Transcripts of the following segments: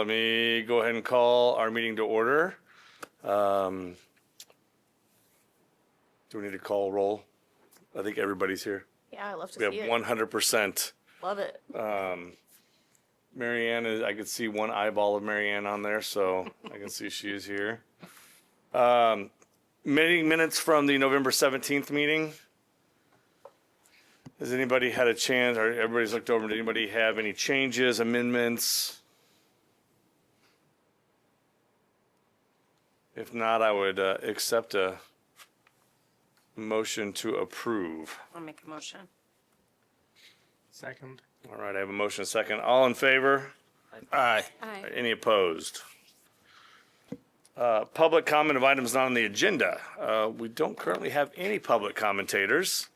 let me go ahead and call our meeting to order. Do we need to call roll? I think everybody's here. Yeah, I love to We have see it. 100%. Love it. Marianne, I could see one eyeball of Marianne on there, so I can see she is here. Meeting minutes from the November 17th meeting. Has anybody had a chance, or everybody's looked over, did anybody have any changes, amendments? If not, I would accept a motion to approve. I'll make a motion. Second. All right, I have a motion, a second. All in favor? Aye. Aye. Any opposed? Public comment of items not on the agenda. We don't currently have any public commentators,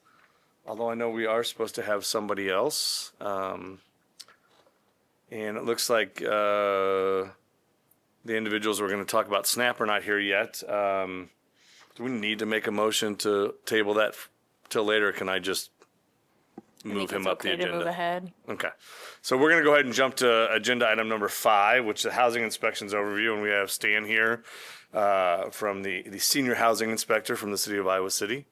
although I know we are supposed to have somebody else. And it looks like the individuals we're going to talk about SNAP are not here yet. Do we need to make a motion to table that till later? Or can I just move him up the Okay to move agenda? ahead. Okay. So we're going to go ahead and jump to agenda item number 5, which is the housing inspections overview. And we have Stan here from the senior housing inspector from the city of Iowa City,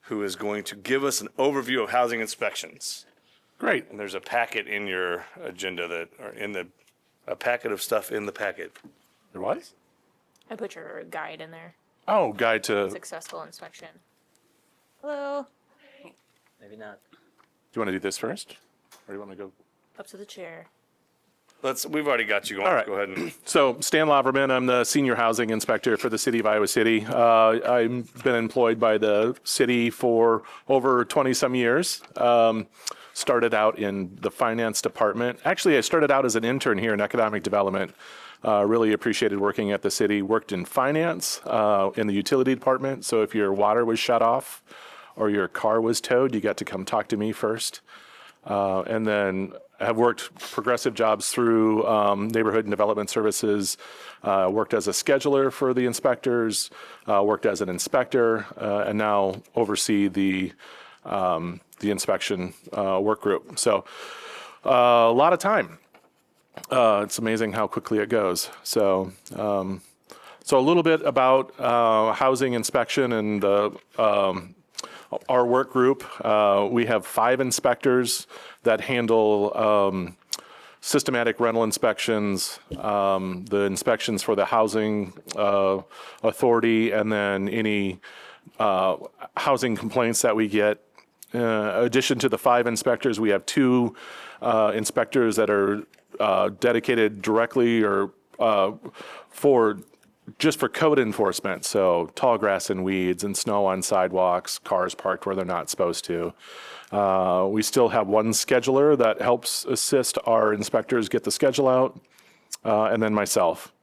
who is going to give us an overview of housing inspections. Great. And there's a packet in your agenda a packet of stuff in the packet. There was? I put your guide in there. Oh, guide to. Do Successful inspection. Hello. Maybe not. you want to do this first? Or do you want to go? Up to the chair. We've already got you going. All right. Go ahead and So, Stan Laverman, I'm the senior housing inspector for the city of Iowa City. I've been employed by the city for over 20 some years. Started out in the finance department. Actually, I started out as an intern here in economic development. Really appreciated working at the city. Worked in finance, in the utility department. So if your water was shut off or your car was towed, you got to come talk to me first. And then have worked progressive jobs through neighborhood and development services, worked as a scheduler for the inspectors, worked as an inspector, and now oversee the inspection work group. So a lot of time. It's amazing how quickly it goes. So a little bit about housing inspection and our work group. We have 5 inspectors that handle systematic rental inspections, the inspections for the housing authority, and then any housing complaints that we get. In addition to the 5 inspectors, we have 2 inspectors that are dedicated directly or for code enforcement. So tall grass and weeds and snow on sidewalks, cars parked where they're not supposed to. We still have 1 scheduler that helps assist our inspectors get the schedule out, and then myself.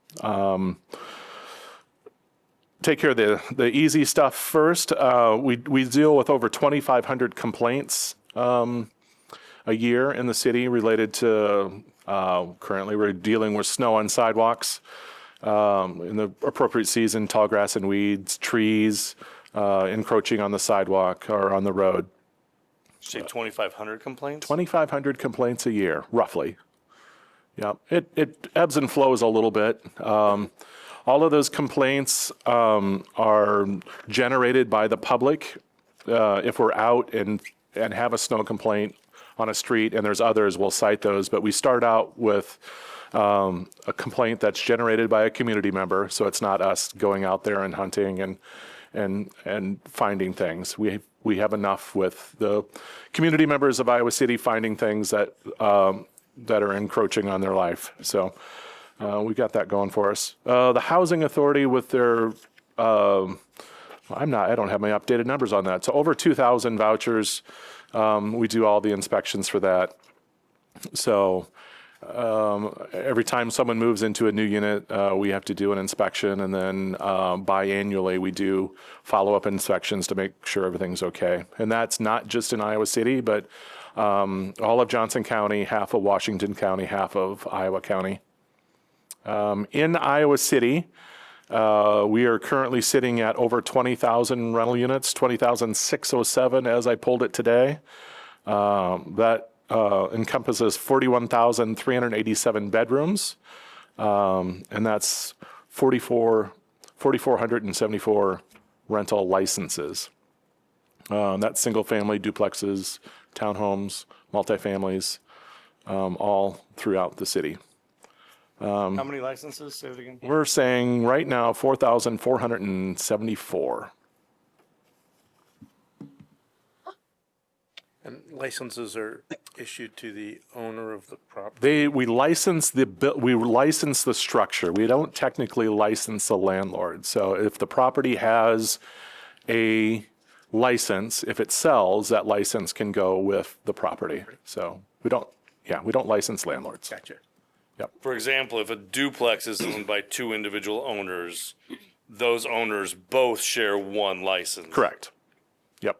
Take care of the easy stuff first. We deal with over 2,500 complaints a year in the city related to, currently we're dealing with snow on sidewalks. In the appropriate season, tall grass and weeds, trees, encroaching on the sidewalk or on the road. say 2,500 complaints? 2,500 complaints a year, roughly. Yeah, it ebbs and flows a little bit. All of those complaints are generated by the public. If we're out and have a snow complaint on a street, and there's others, we'll cite those. But we start out with a complaint that's generated by a community member, so it's not us going out there and hunting and finding things. We have enough with the community members of Iowa City finding things that are encroaching on their life. So we got that going for us. The housing authority with their I don't have my updated numbers on that. So over 2,000 vouchers. We do all the inspections for that. So every time someone moves into a new unit, we have to do an inspection, and then biannually we do follow-up inspections to make sure everything's okay. And that's not just in Iowa City, but all of Johnson County, half of Washington County, half of Iowa County. In Iowa City, we are currently sitting at over 20,000 rental units, 20,607 as I pulled it today. That encompasses 41,387 bedrooms, And that's 4,474 rental licenses. That's single-family duplexes, townhomes, multifamilies, all throughout the city. How many licenses? Say it again. We're saying right now 4,474. And licenses are issued to the owner of the property. We license the structure. We don't technically license the landlord. So if the property has a license, if it sells, that license can go with the property. So we don't license landlords. Gotcha. For example, if a duplex is owned by two individual owners, those owners both share one license. Correct. Yep.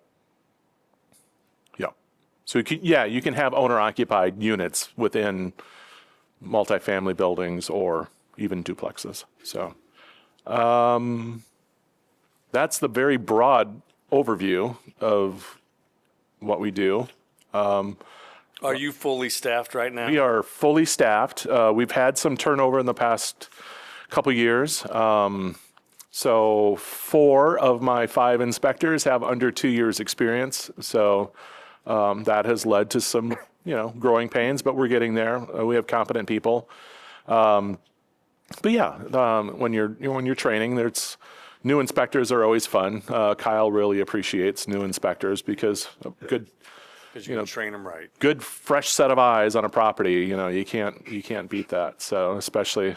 Yep. So you can have owner-occupied units within multifamily buildings or even duplexes. So that's the very broad overview of what we do. Are you fully staffed right now? We are fully staffed. We've had some turnover in the past couple years. So 4 of my 5 inspectors have under 2 years experience. So that has led to some, growing pains, but we're getting there. We have competent people. But yeah, when you're training, there's new inspectors are always fun. Kyle really appreciates new inspectors because Because you can train them right. good fresh set of eyes on a property, you can't beat that. So especially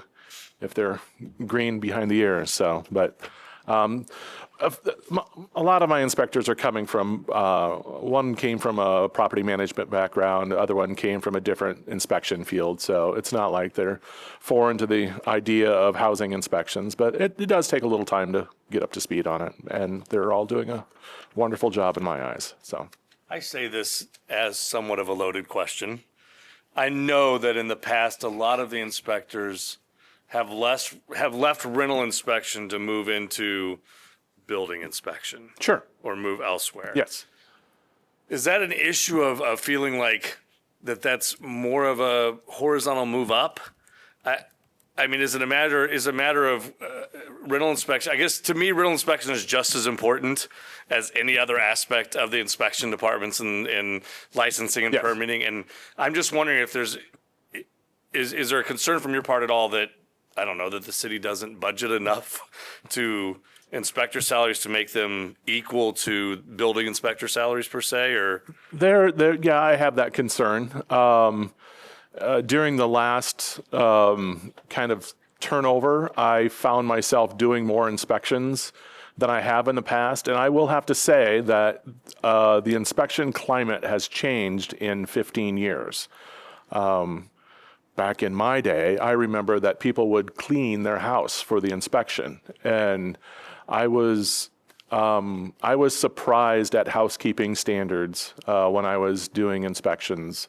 if they're green behind the ears. So, but a lot of my inspectors are coming from, one came from a property management background, the other one came from a different inspection field. So it's not like they're foreign to the idea of housing inspections, but it does take a little time to get up to speed on it. And they're all doing a wonderful job in my eyes. So. I say this as somewhat of a loaded question. I know that in the past, a lot of the inspectors have left rental inspection to move into building inspection Sure. or move elsewhere. Yes. Is that an issue of feeling like that's more of a horizontal move up? I mean, is it a matter of rental inspection? I guess to me, rental inspection is just as important as any other aspect of the inspection departments and licensing and Yes. permitting. And I'm just wondering if is there a concern from your part at all that, I don't know, that the city doesn't budget enough to inspector salaries to make them equal to building inspector salaries per se, or? Yeah, I have that concern. During the last kind of turnover, I found myself doing more inspections than I have in the past. And I will have to say that the inspection climate has changed in 15 years. Back in my day, I remember that people would clean their house for the inspection. And I was surprised at housekeeping standards when I was doing inspections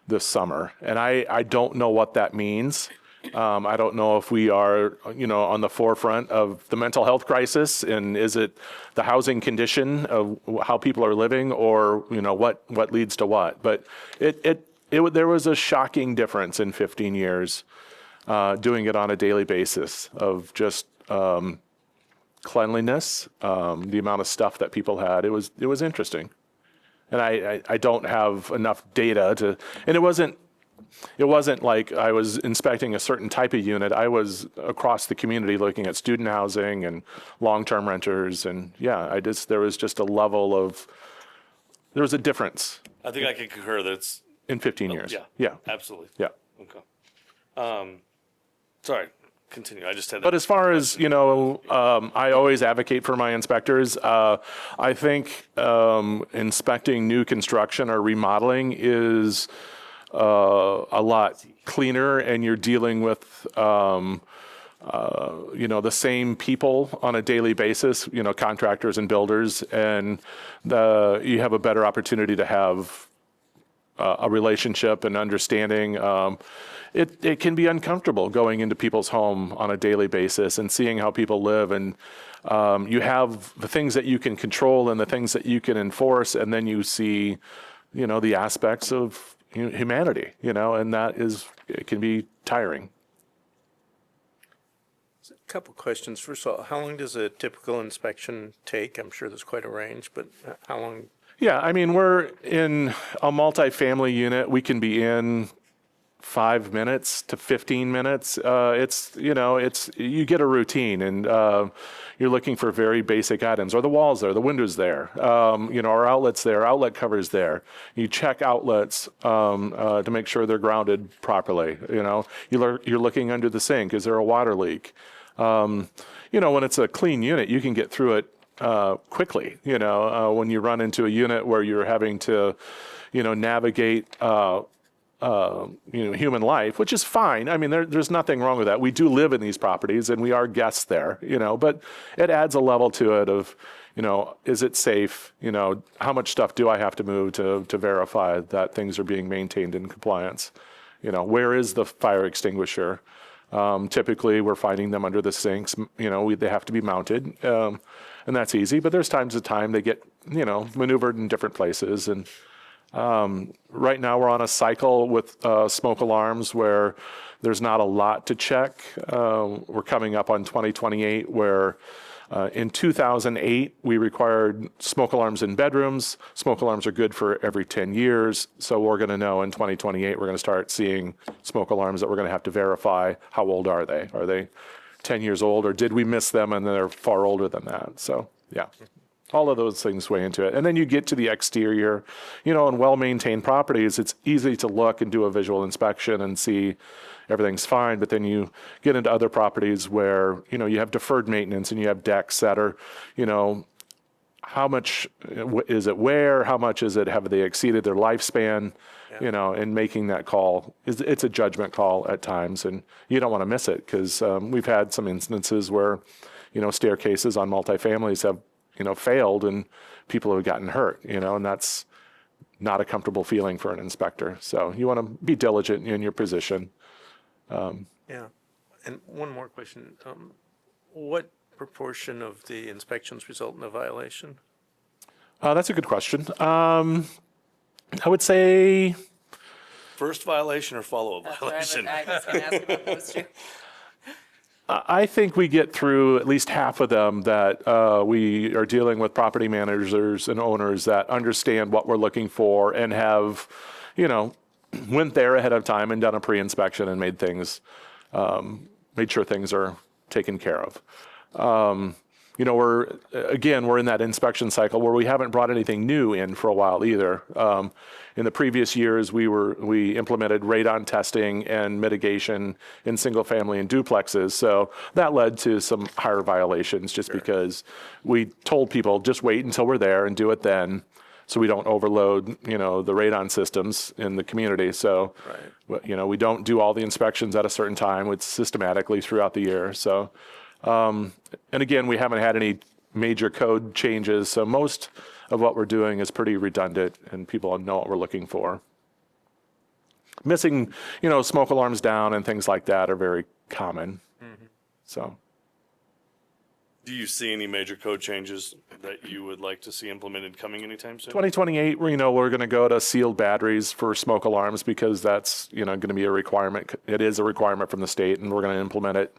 this summer. And I don't know what that means. I don't know if we are, on the forefront of the mental health crisis, and is it the housing condition of how people are living, or, what leads to what. But there was a shocking difference in 15 years doing it on a daily basis of just cleanliness, the amount of stuff that people had. It was interesting. And I don't have enough data and it wasn't like I was inspecting a certain type of unit. I was across the community looking at student housing and long-term renters. And yeah, there was just there was a difference I think I can concur that it's, in 15 years. yeah. Yeah. Absolutely. Yeah. Okay. Sorry, continue. I just had But as far as, I always advocate for my inspectors. I think inspecting new construction or remodeling is a lot cleaner, and you're dealing with, the same people on a daily basis, contractors and builders, and you have a better opportunity to have a relationship and understanding. It can be uncomfortable going into people's home on a daily basis and seeing how people live. And you have the things that you can control and the things that you can enforce. And then you see, the aspects of humanity, and it can be tiring. Couple questions. First of all, how long does a typical inspection take? I'm sure there's quite a range, but how long? Yeah, I mean, we're in a multifamily unit. We can be in 5 minutes to 15 minutes. You get a routine, and you're looking for very basic items. Are the walls there? The windows there? Are outlets there? Outlet covers there? You check outlets to make sure they're grounded properly. You're looking under the sink. Is there a water leak? When it's a clean unit, you can get through it quickly. When you run into a unit where you're having to, navigate, human life, which is fine. I mean, there's nothing wrong with that. We do live in these properties and we are guests there, but it adds a level to it of, is it safe? How much stuff do I have to move to verify that things are being maintained in compliance? Where is the fire extinguisher? Typically, we're finding them under the sinks. They have to be mounted, and that's easy. But there's times they get, maneuvered in different places. And right now, we're on a cycle with smoke alarms where there's not a lot to check. We're coming up on 2028, where in 2008, we required smoke alarms in bedrooms. Smoke alarms are good for every 10 years. So we're going to know in 2028, we're going to start seeing smoke alarms that we're going to have to verify. How old are they? Are they 10 years old, or did we miss them and they're far older than that? So, yeah. All of those things weigh into it. And then you get to the exterior, on well-maintained properties, it's easy to look and do a visual inspection and see everything's fine. But then you get into other properties where, you have deferred maintenance and you have decks that are, how much is it wear? How much is it? Have they exceeded their lifespan? And making that call, it's a judgment call at times, and you don't want to miss it because we've had some instances where, staircases on multifamilies have, failed and people have gotten hurt, and that's not a comfortable feeling for an inspector. So you want to be diligent in your position. Yeah. And one more question. What proportion of the inspections result in a violation? That's a good question. I would say First violation or follow-up violation? I was going to ask about those two. I think we get through at least half of them that we are dealing with property managers and owners that understand what we're looking for and have, went there ahead of time and done a pre-inspection and made sure things are taken care of. We're in that inspection cycle where we haven't brought anything new in for a while either. In the previous years, we implemented radon testing and mitigation in single family and duplexes. So that led to some higher violations just because we told people just wait until we're there and do it then, so we don't overload, the radon systems in the community. So, we don't do all the inspections at a certain time. It's systematically throughout the year. So, and again, we haven't had any major code changes. So most of what we're doing is pretty redundant and people know what we're looking for. Missing, smoke alarms down and things like that are very common. So. Do you see any major code changes that you would like to see implemented coming anytime soon? 2028, we're going to go to sealed batteries for smoke alarms because that's, going to be a requirement. It is a requirement from the state, and we're going to implement it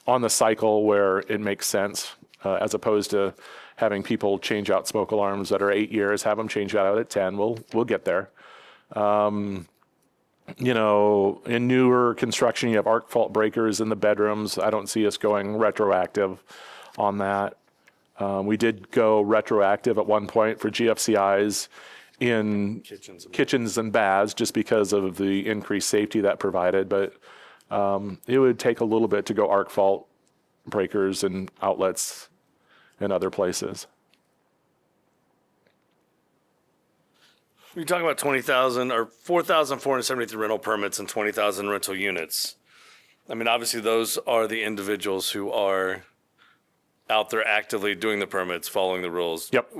on the cycle where it makes sense, as opposed to having people change out smoke alarms that are 8 years, have them change out at 10. We'll get there. In newer construction, you have arc fault breakers in the bedrooms. I don't see us going retroactive on that. We did go retroactive at one point for GFCIs in kitchens and baths just because of the increased safety that provided. But it would take a little bit to go arc fault breakers and outlets in other places. We talk about 20,000 or 4,473 rental permits and 20,000 rental units. I mean, obviously, those are the individuals who are out there actively doing the permits, following the rules. Yep.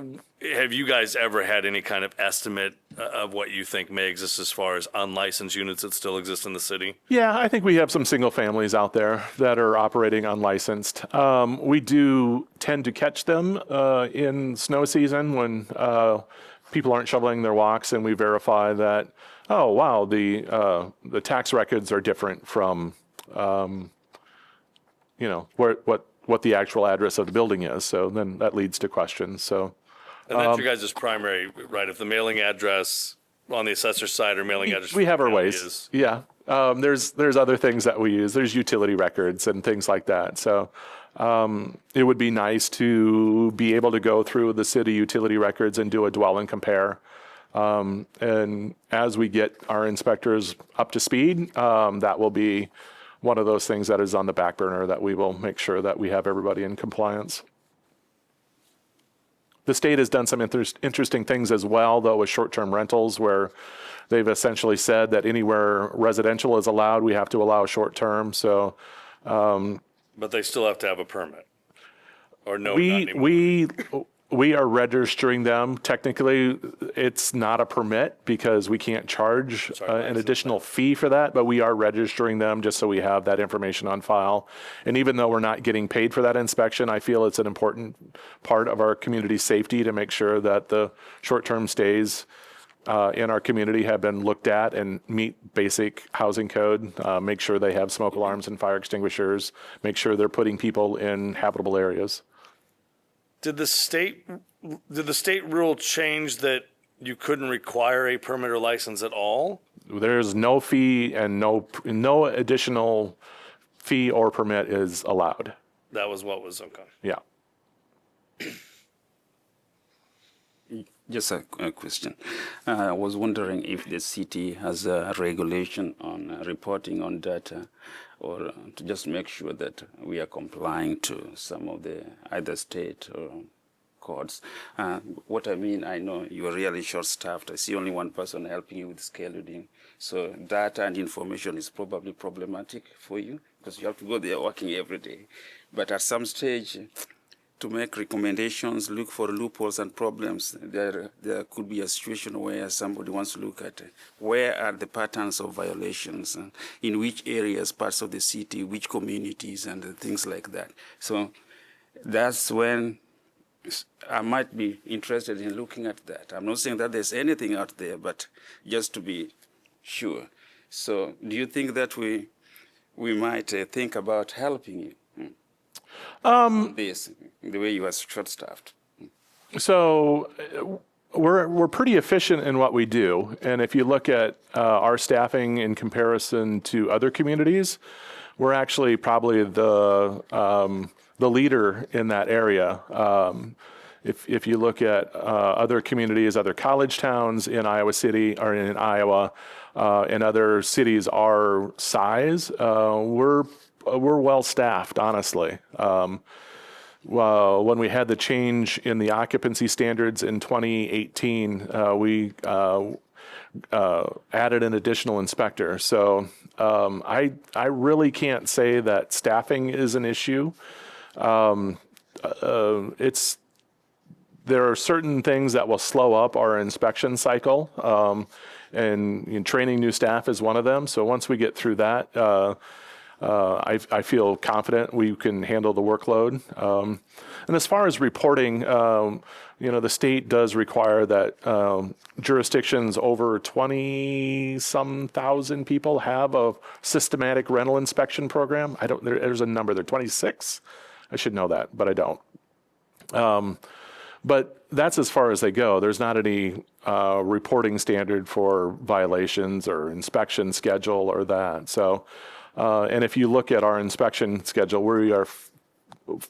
Have you guys ever had any kind of estimate of what you think may exist as far as unlicensed units that still exist in the city? Yeah, I think we have some single families out there that are operating unlicensed. We do tend to catch them in snow season when people aren't shoveling their walks, and we verify that, oh, wow, the tax records are different from you know, what the actual address of the building is. So then that leads to questions. So And that's your guys' primary, right? If the mailing address on the assessor's side or mailing address. we have for our the county ways. is- Yeah. There's other things that we use. There's utility records and things like that. So it would be nice to be able to go through the city utility records and do a dwell and compare. And as we get our inspectors up to speed, that will be one of those things that is on the back burner that we will make sure that we have everybody in compliance. The state has done some interesting things as well, though, with short-term rentals, where they've essentially said that anywhere residential is allowed, we have to allow short-term. So But they still have to have a permit. Or no, not anymore. we are registering them. Technically, it's not a permit because we can't charge an additional fee for that, but we are registering them just so we have that information on file. And even though we're not getting paid for that inspection, I feel it's an important part of our community safety to make sure that the short-term stays in our community have been looked at and meet basic housing code, make sure they have smoke alarms and fire extinguishers, make sure they're putting people in habitable areas. Did the state rule change that you couldn't require a permit or license at all? There's no fee and no additional fee or permit is allowed. That was what was okay. Yeah. Just a question. I was wondering if the city has a regulation on reporting on data, or to just make sure that we are complying to some of the either state or codes. What I mean, I know you are really short-staffed. I see only one person helping you with scheduling. So data and information is probably problematic for you because you have to go there working every day. But at some stage, to make recommendations, look for loopholes and problems. There could be a situation where somebody wants to look at where are the patterns of violations, in which areas, parts of the city, which communities, and things like that. So that's when I might be interested in looking at that. I'm not saying that there's anything out there, but just to be sure. So do you think that we might think about helping you? This, the way you are short-staffed. So we're pretty efficient in what we do, and if you look at our staffing in comparison to other communities, we're actually probably the leader in that area. If you look at other communities, other college towns in Iowa City or in Iowa, and other cities our size, we're well staffed, honestly. When we had the change in the occupancy standards in 2018, we added an additional inspector. So I really can't say that staffing is an issue. There are certain things that will slow up our inspection cycle, and training new staff is one of them. So once we get through that, I feel confident we can handle the workload. And as far as reporting, the state does require that jurisdictions over 20-some thousand people have a systematic rental inspection program. There's a number there, 26. I should know that, but I don't. But that's as far as they go. There's not any reporting standard for violations or inspection schedule or that. So. And if you look at our inspection schedule, we are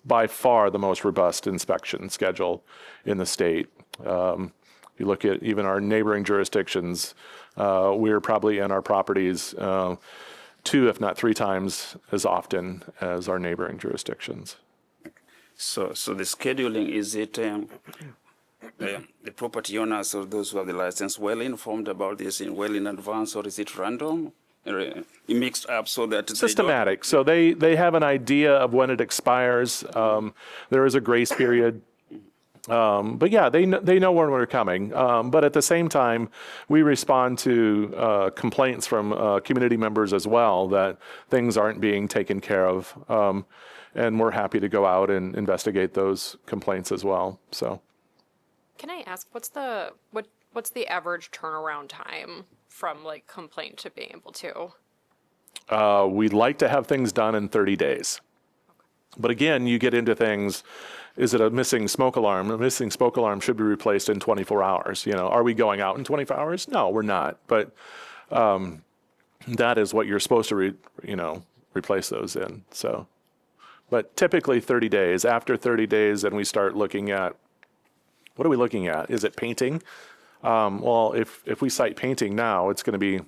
by far the most robust inspection schedule in the state. You look at even our neighboring jurisdictions, we're probably in our properties 2, if not 3 times as often as our neighboring jurisdictions. So the scheduling, is it the property owners or those who have the license well informed about this well in advance, or is it random? Mixed up so that systematic. So they have an idea of when it expires. There is a grace period. But yeah, they know when we're coming. But at the same time, we respond to complaints from community members as well that things aren't being taken care of. And we're happy to go out and investigate those complaints as well. So, can I ask, what's the average turnaround time from like complaint to being able to? We'd like to have things done in 30 days. But again, you get into things, is it a missing smoke alarm? A missing smoke alarm should be replaced in 24 hours. You know, are we going out in 24 hours? No, we're not. But that is what you're supposed to, replace those in. So, but typically 30 days. After 30 days, then we start looking at, what are we looking at? Is it painting? Well, if we cite painting now, it's going to be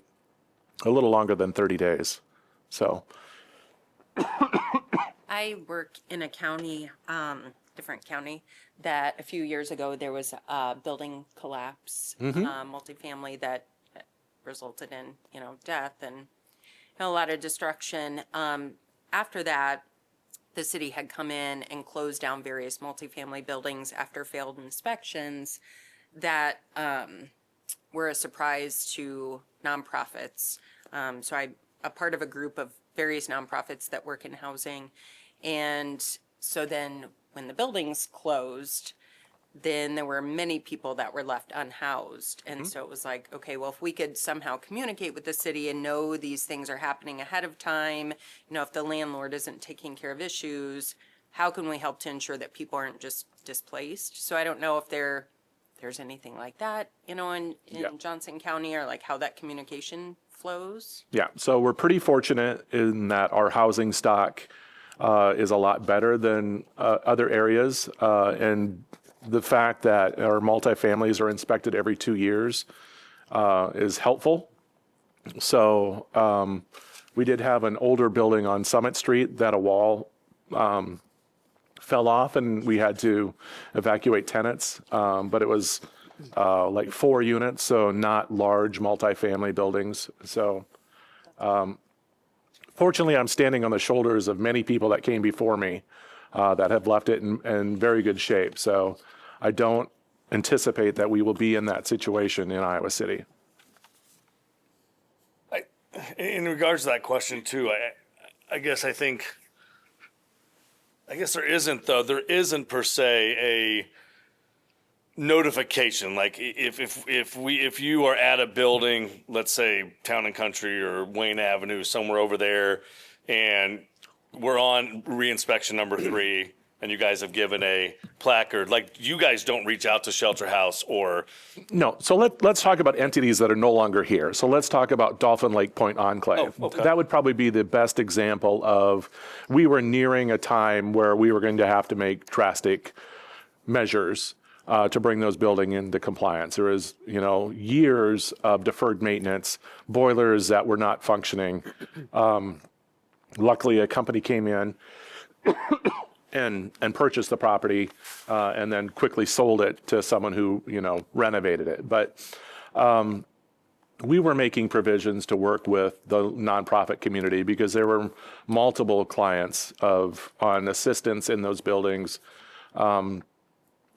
a little longer than 30 days. So, I work in a county, different county, that a few years ago, there was a building collapse, multifamily that resulted in, death and a lot of destruction. After that, the city had come in and closed down various multifamily buildings after failed inspections that were a surprise to nonprofits. So I'm a part of a group of various nonprofits that work in housing. And so then when the buildings closed, then there were many people that were left unhoused. And so it was like, okay, well, if we could somehow communicate with the city and know these things are happening ahead of time, if the landlord isn't taking care of issues, how can we help to ensure that people aren't just displaced? So I don't know if there's anything like that, in Johnson County, or like how that communication flows. yeah, so we're pretty fortunate in that our housing stock is a lot better than other areas. And the fact that our multifamilies are inspected every 2 years is helpful. So we did have an older building on Summit Street that a wall fell off and we had to evacuate tenants. But it was like 4 units, so not large multifamily buildings. So fortunately, I'm standing on the shoulders of many people that came before me that have left it in very good shape. So I don't anticipate that we will be in that situation in Iowa City. In regards to that question too, I guess there isn't per se a notification. Like if you are at a building, let's say Town and Country or Wayne Avenue, somewhere over there, and we're on reinspection number 3, and you guys have given a placard, like you guys don't reach out to Shelter House or. No, so let's talk about entities that are no longer here. So let's talk about Dolphin Lake Point Enclave. Oh, okay. That would probably be the best example of, we were nearing a time where we were going to have to make drastic measures to bring those buildings into compliance. There was, years of deferred maintenance, boilers that were not functioning. Luckily, a company came in and purchased the property and then quickly sold it to someone who, renovated it. But we were making provisions to work with the nonprofit community because there were multiple clients on assistance in those buildings.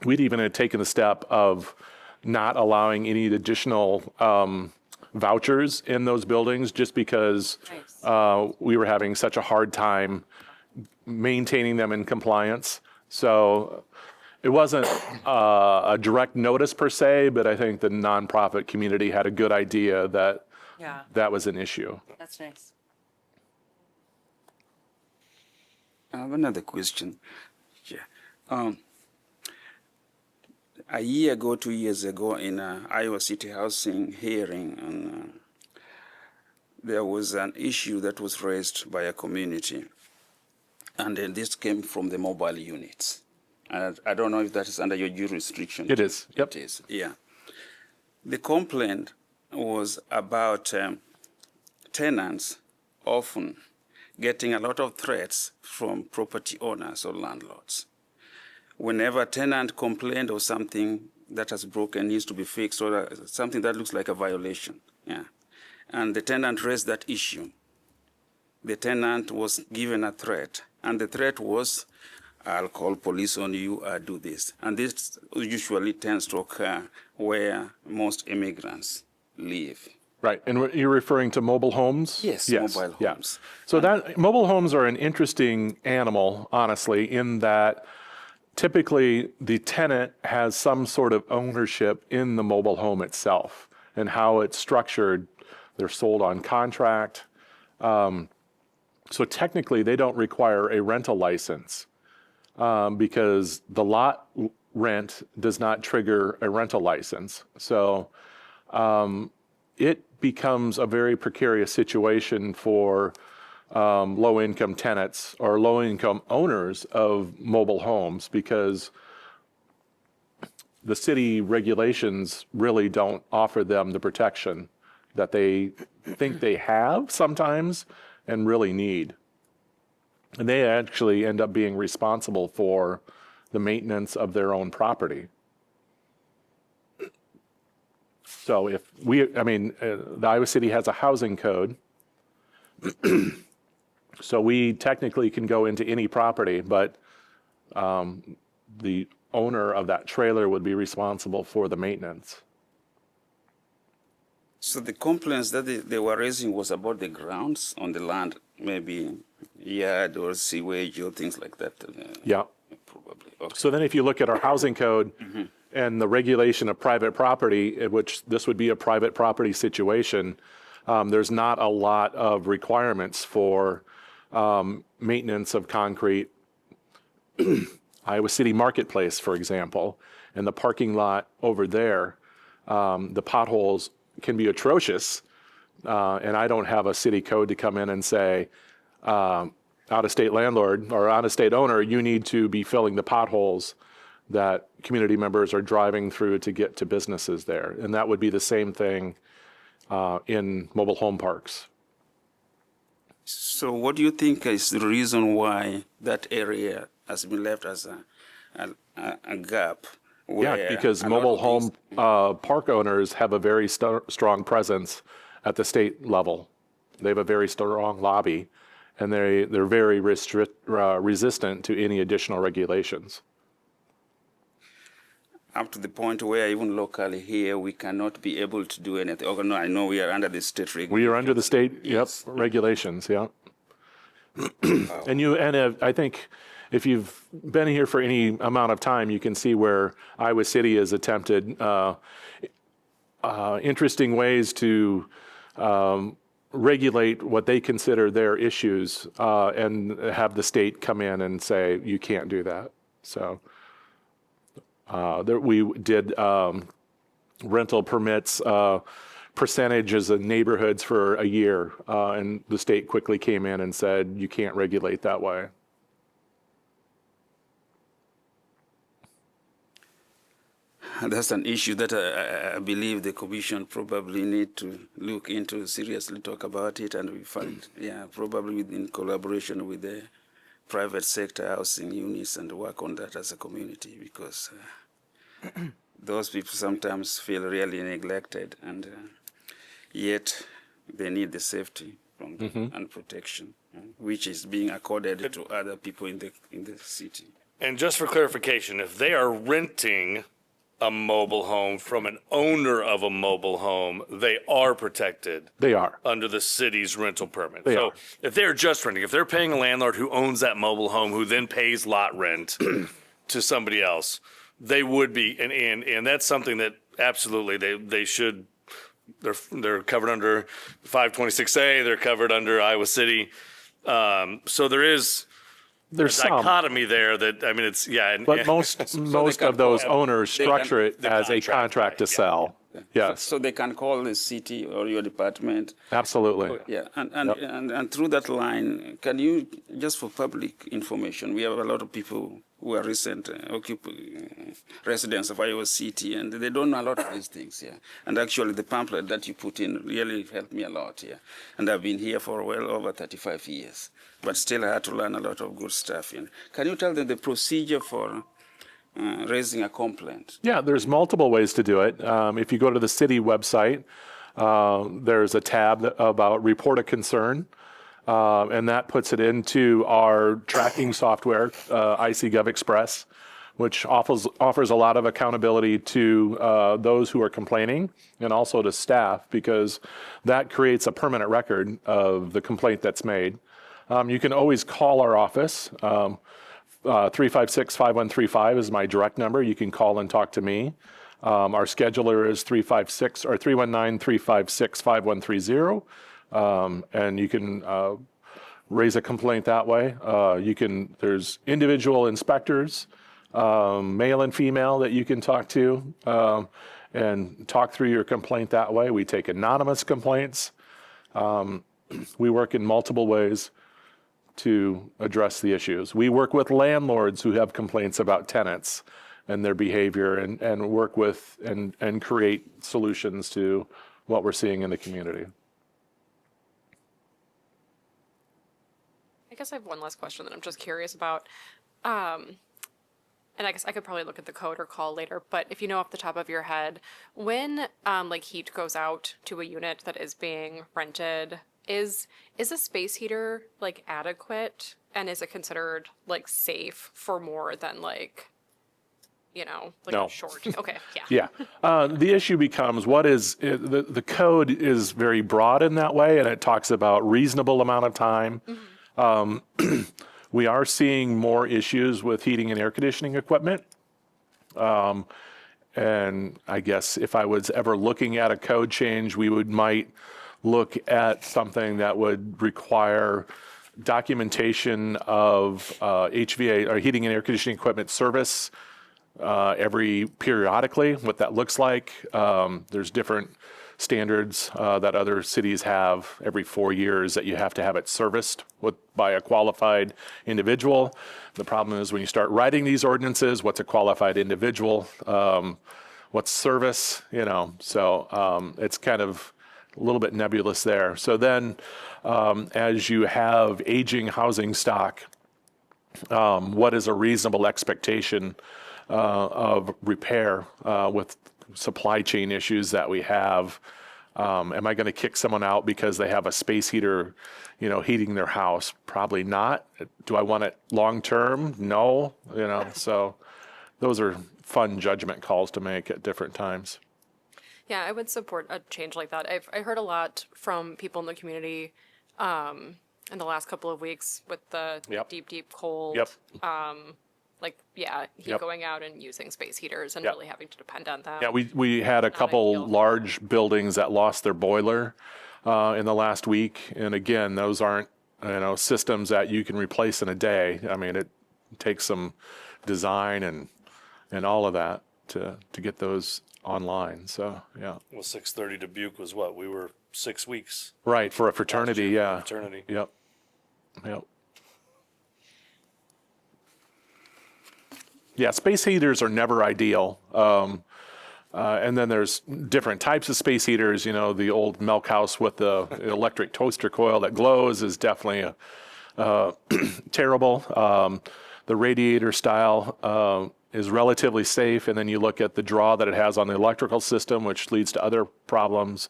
We'd even had taken the step of not allowing any additional vouchers in those buildings just because we were having such a hard time maintaining them in compliance. So it wasn't a direct notice per se, but I think the nonprofit community had a good idea that that was an issue. That's nice. I have another question. Yeah. A year ago, 2 years ago, in Iowa City Housing hearing, and there was an issue that was raised by a community, and then this came from the mobile units. And I don't know if that is under your jurisdiction. It is, yep. It is, yeah. The complaint was about tenants often getting a lot of threats from property owners or landlords. Whenever a tenant complained of something that has broken, needs to be fixed, or something that looks like a violation, and the tenant raised that issue, the tenant was given a threat, and the threat was, I'll call police on you, do this. And this usually tends to occur where most immigrants live. Right, and you're referring to mobile homes? Yes, mobile yeah. homes. So that mobile homes are an interesting animal, honestly, in that typically the tenant has some sort of ownership in the mobile home itself and how it's structured. They're sold on contract. So technically, they don't require a rental license because the lot rent does not trigger a rental license. So it becomes a very precarious situation for low-income tenants or low-income owners of mobile homes because the city regulations really don't offer them the protection that they think they have sometimes and really need. And they actually end up being responsible for the maintenance of their own property. So if the Iowa City has a housing code, so we technically can go into any property, but the owner of that trailer would be responsible for the maintenance. So the complaints that they were raising was about the grounds on the land, maybe yard or sewage or things like that. Yeah. Probably. Okay. So then if you look at our housing code and the regulation of private property, which this would be a private property situation, there's not a lot of requirements for maintenance of concrete. Iowa City Marketplace, for example, and the parking lot over there, the potholes can be atrocious, and I don't have a city code to come in and say, out-of-state landlord or out-of-state owner, you need to be filling the potholes that community members are driving through to get to businesses there. And that would be the same thing in mobile home parks. So what do you think is the reason why that area has been left as a gap? Yeah, because mobile home park owners have a very strong presence at the state level. They have a very strong lobby, and they're very resistant to any additional regulations. Up to the point where even locally here, we cannot be able to do anything. Oh, no, I know we are under the state regulations. We are under the state, regulations, yeah. And I think if you've been here for any amount of time, you can see where Iowa City has attempted interesting ways to regulate what they consider their issues and have the state come in and say, you can't do that. So we did rental permits percentages of neighborhoods for a year, and the state quickly came in and said, you can't regulate that way. That's an issue that I believe the commission probably need to look into, seriously talk about it, and we find, probably in collaboration with the private sector housing units and work on that as a community, because those people sometimes feel really neglected, and yet they need the safety from and protection, which is being accorded to other people in the city. And just for clarification, if they are renting a mobile home from an owner of a mobile home, they are protected. They are. Under the city's rental permit. They so are. if they're just renting, if they're paying a landlord who owns that mobile home, who then pays lot rent to somebody else, they would be, and that's something that absolutely they should. They're covered under 526A. They're covered under Iowa City. So there's some dichotomy there that, I mean, it's, but most of those owners structure it as a contract to sell. Yes, So they can call the city or your department. absolutely. Yeah, and through that line, can you, just for public information, we have a lot of people who are recent residents of Iowa City, and they don't know a lot of these things, And actually, the pamphlet that you put in really helped me a lot, And I've been here for well over 35 years, but still I had to learn a lot of good stuff. Can you tell them the procedure for raising a complaint? Yeah, there's multiple ways to do it. If you go to the city website, there's a tab about report a concern, and that puts it into our tracking software, ICGov Express, which offers a lot of accountability to those who are complaining and also to staff, because that creates a permanent record of the complaint that's made. You can always call our office. 356-5135 is my direct number. You can call and talk to me. Our scheduler is 319-356-5130. And you can raise a complaint that way. There's individual inspectors, male and female, that you can talk to and talk through your complaint that way. We take anonymous complaints. We work in multiple ways to address the issues. We work with landlords who have complaints about tenants and their behavior, and work with and create solutions to what we're seeing in the community. I guess I have one last question that I'm just curious about. And I guess I could probably look at the code or call later, but if you know off the top of your head, when like heat goes out to a unit that is being rented, is a space heater like adequate, and is it considered like safe for more than like, you know, like No. a short? Okay, yeah. Yeah. The issue becomes the code is very broad in that way, and it talks about reasonable amount of time. We are seeing more issues with heating and air conditioning equipment. And I guess if I was ever looking at a code change, we might look at something that would require documentation of HVA or heating and air conditioning equipment service periodically, what that looks like. There's different standards that other cities have every 4 years that you have to have it serviced by a qualified individual. The problem is when you start writing these ordinances, what's a qualified individual? What's service? You know, so it's kind of a little bit nebulous there. So then as you have aging housing stock, what is a reasonable expectation of repair with supply chain issues that we have? Am I going to kick someone out because they have a space heater, you know, heating their house? Probably not. Do I want it long term? No. You know, so those are fun judgment calls to make at different times. Yeah, I would support a change like that. I heard a lot from people in the community in the last couple of weeks with the Yep. deep cold. Yep. Heat Yep. going out and using space heaters and Yep. really having to depend on that. Yeah, we had a couple ideal. large buildings that lost their boiler in the last week. And again, those aren't, you know, systems that you can replace in a day. I mean, it takes some design and all of that to get those online. So, yeah. Well, 630 Dubuque was what? We were 6 weeks. Right, for a fraternity, Last year for yeah. fraternity. Yep. Yep. Yeah, space heaters are never ideal. And then there's different types of space heaters. You know, the old milk house with the electric toaster coil that glows is definitely terrible. The radiator style is relatively safe, and then you look at the draw that it has on the electrical system, which leads to other problems,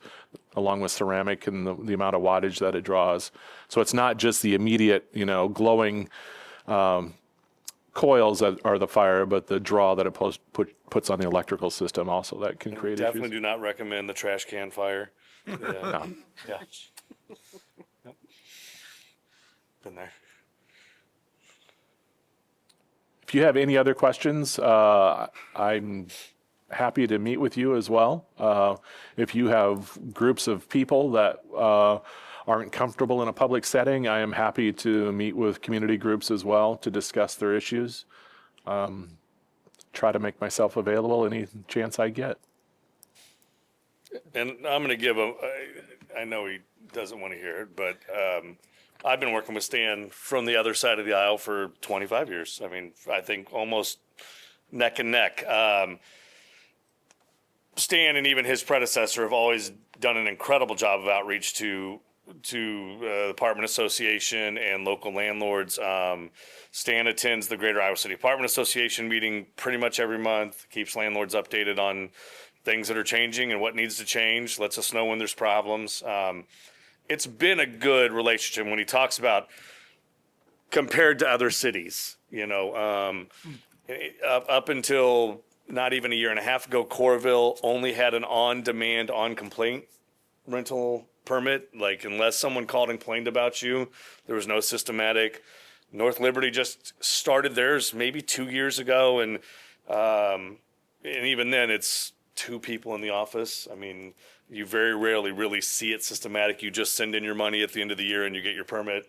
along with ceramic and the amount of wattage that it draws. So it's not just the immediate, you know, glowing coils that are the fire, but the draw that it puts on the electrical system also that can create Definitely issues. do not recommend the trash can fire. Yeah. No. Yeah. Yep. Been there. If you have any other questions, I'm happy to meet with you as well. If you have groups of people that aren't comfortable in a public setting, I am happy to meet with community groups as well to discuss their issues. Try to make myself available any chance I get. And I'm going to give I know he doesn't want to hear it, but I've been working with Stan from the other side of the aisle for 25 years. I mean, I think almost neck and neck. Stan and even his predecessor have always done an incredible job of outreach to the apartment association and local landlords. Stan attends the Greater Iowa City Apartment Association meeting pretty much every month, keeps landlords updated on things that are changing and what needs to change, lets us know when there's problems. It's been a good relationship when he talks about compared to other cities, you know, up until not even a year and a half ago, Coralville only had an on-demand, on-complaint rental permit. Like, unless someone called and complained about you, there was no systematic. North Liberty just started theirs maybe 2 years ago, and even then, it's 2 people in the office. I mean, you very rarely really see it systematic. You just send in your money at the end of the year and you get your permit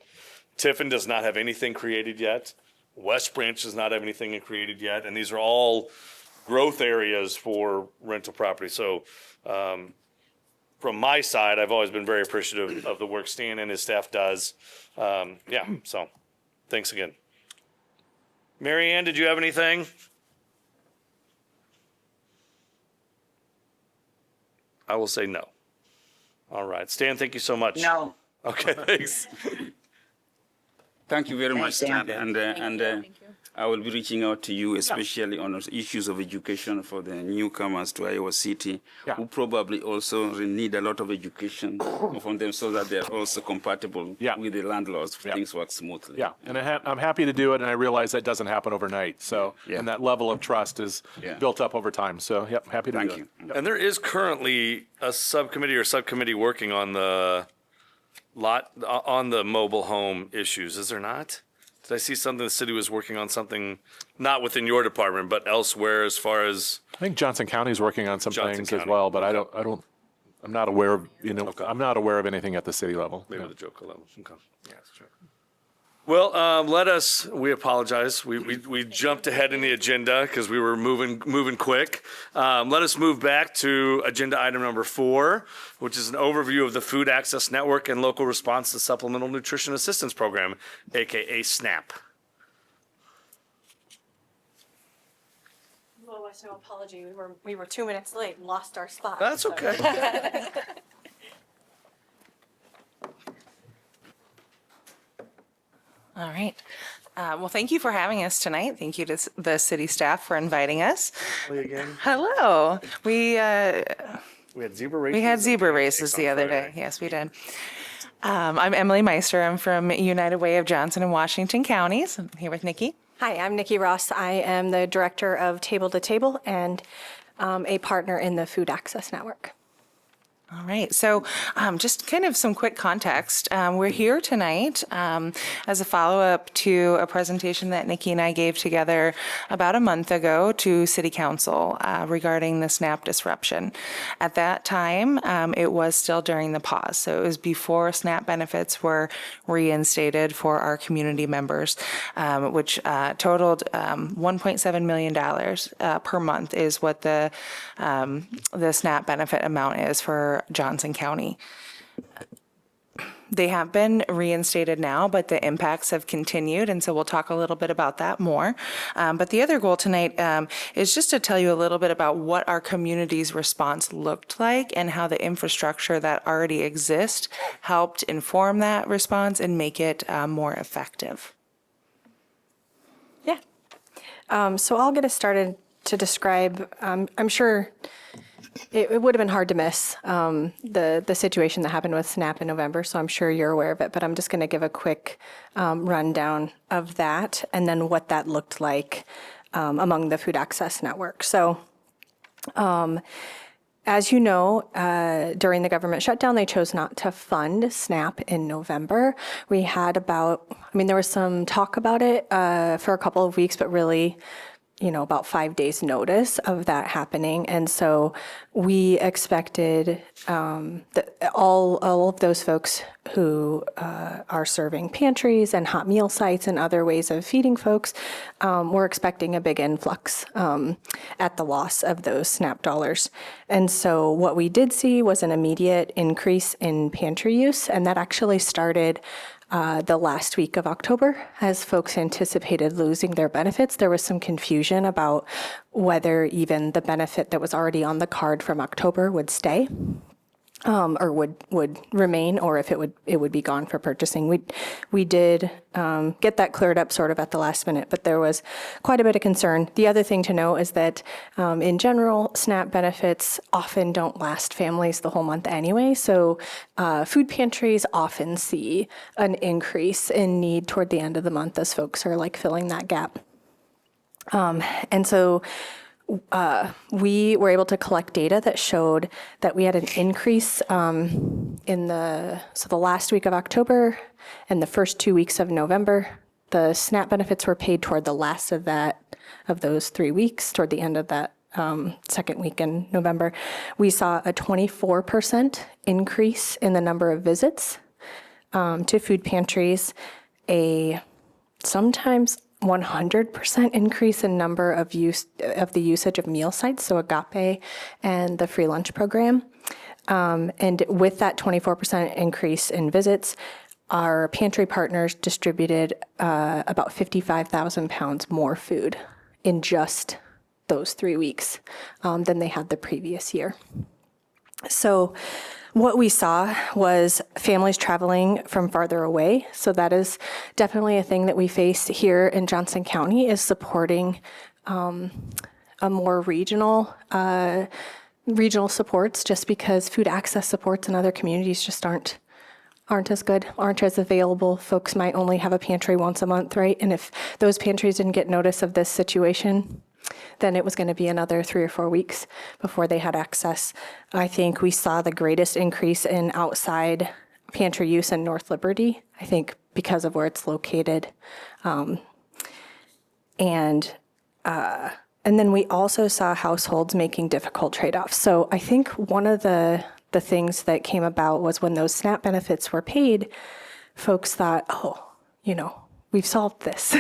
Tiffin does not have anything created yet. West Branch does not have anything created yet, and these are all growth areas for rental property. So, from my side, I've always been very appreciative of the work Stan and his staff does. Yeah, so thanks again. Mary Ann, did you have anything? I will say no. All right, Stan, thank you so much. No. Okay, thanks. Thank you very much, Thanks, Stan. Dan. And I will be reaching out to you, especially on those issues of education for the newcomers to Iowa City, Yeah. who probably also need a lot of education from them so that they're also compatible Yeah. with the landlords. Yeah. Things work smoothly. Yeah, and I'm happy to do it, and I realize that doesn't happen overnight. So, Yeah. and that level of trust is Yeah. built up over time. So, yep, happy to Thank do you. it. And there is currently a subcommittee working on the on the mobile home issues, is there not? Did I see something, the city was working on something, not within your department, but elsewhere as far as, I think Johnson County is working on some Johnson things as County, well, but I'm not aware of, I'm not aware of anything at the city level. maybe Yeah. the Joker level? Okay. Yeah, that's true. Well, we apologize. We jumped ahead in the agenda because we were moving quick. Let us move back to agenda item number 4, which is an overview of the Food Access Network and local response to Supplemental Nutrition Assistance Program, AKA SNAP. Well, West, no apology. We were 2 minutes late and lost our spot. That's so- okay. All right. Well, thank you for having us tonight. Thank you to the city staff for inviting us. Again, Hello. we had zebra races. We had zebra and races pancakes the on other Friday. day. Yes, we did. I'm Emily Meister. I'm from United Way of Johnson and Washington Counties. I'm here with Nikki. Hi, I'm Nikki Ross. I am the director of Table to Table and a partner in the Food Access Network. All right. So just kind of some quick context. We're here tonight as a follow-up to a presentation that Nikki and I gave together about a month ago to City Council regarding the SNAP disruption. At that time, it was still during the pause. So it was before SNAP benefits were reinstated for our community members, which totaled $1.7 million per month is what the SNAP benefit amount is for Johnson County. They have been reinstated now, but the impacts have continued, and so we'll talk a little bit about that more. But the other goal tonight is just to tell you a little bit about what our community's response looked like and how the infrastructure that already exists helped inform that response and make it more effective. Yeah. So I'll get us started to describe, I'm sure it would have been hard to miss the situation that happened with SNAP in November, so I'm sure you're aware of it, but I'm just going to give a quick rundown of that and then what that looked like among the Food Access Network. So as you know, during the government shutdown, they chose not to fund SNAP in November. We had there was some talk about it for a couple of weeks, but really, about 5 days notice of that happening. And so we expected that all of those folks who are serving pantries and hot meal sites and other ways of feeding folks were expecting a big influx at the loss of those SNAP dollars. And so what we did see was an immediate increase in pantry use, and that actually started the last week of October, as folks anticipated losing their benefits. There was some confusion about whether even the benefit that was already on the card from October would stay or would remain, or if it would be gone for purchasing. We did get that cleared up sort of at the last minute, but there was quite a bit of concern. The other thing to know is that in general, SNAP benefits often don't last families the whole month anyway, so food pantries often see an increase in need toward the end of the month as folks are filling that gap. And so we were able to collect data that showed that we had an increase in the last week of October and the first 2 weeks of November. The SNAP benefits were paid toward the last of those 3 weeks, toward the end of that second week in November. We saw a 24% increase in the number of visits to food pantries. a sometimes 100% increase in number of the usage of meal sites, so Agape and the free lunch program. And with that 24% increase in visits, our pantry partners distributed about 55,000 pounds more food in just those 3 weeks than they had the previous year. So what we saw was families traveling from farther away. So that is definitely a thing that we face here in Johnson County, is supporting a more regional supports, just because food access supports in other communities just aren't as good, aren't as available. Folks might only have a pantry once a month, right? And if those pantries didn't get notice of this situation, then it was going to be another 3 or 4 weeks before they had access. I think we saw the greatest increase in outside pantry use in North Liberty, I think because of where it's located. And then we also saw households making difficult trade-offs. So I think one of the things that came about was when those SNAP benefits were paid, folks thought, we've solved this,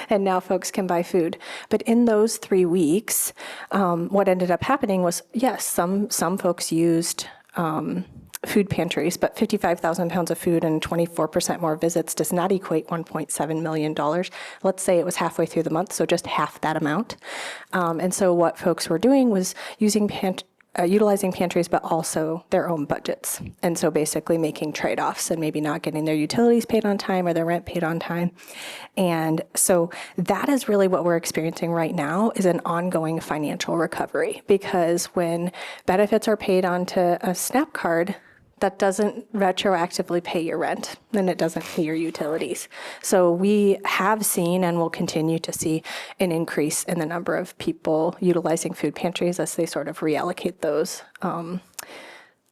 and now folks can buy food. But in those 3 weeks, what ended up happening was, yes, some folks used food pantries, but 55,000 pounds of food and 24% more visits does not equate $1.7 million. Let's say it was halfway through the month, so just half that amount. And so what folks were doing was utilizing pantries, but also their own budgets. And so basically making trade-offs and maybe not getting their utilities paid on time or their rent paid on time. And so that is really what we're experiencing right now, is an ongoing financial recovery, because when benefits are paid onto a SNAP card, that doesn't retroactively pay your rent, and it doesn't pay your utilities. So we have seen and will continue to see an increase in the number of people utilizing food pantries as they sort of reallocate those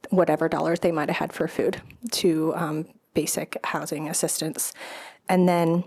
whatever dollars they might have had for food to basic housing assistance. And then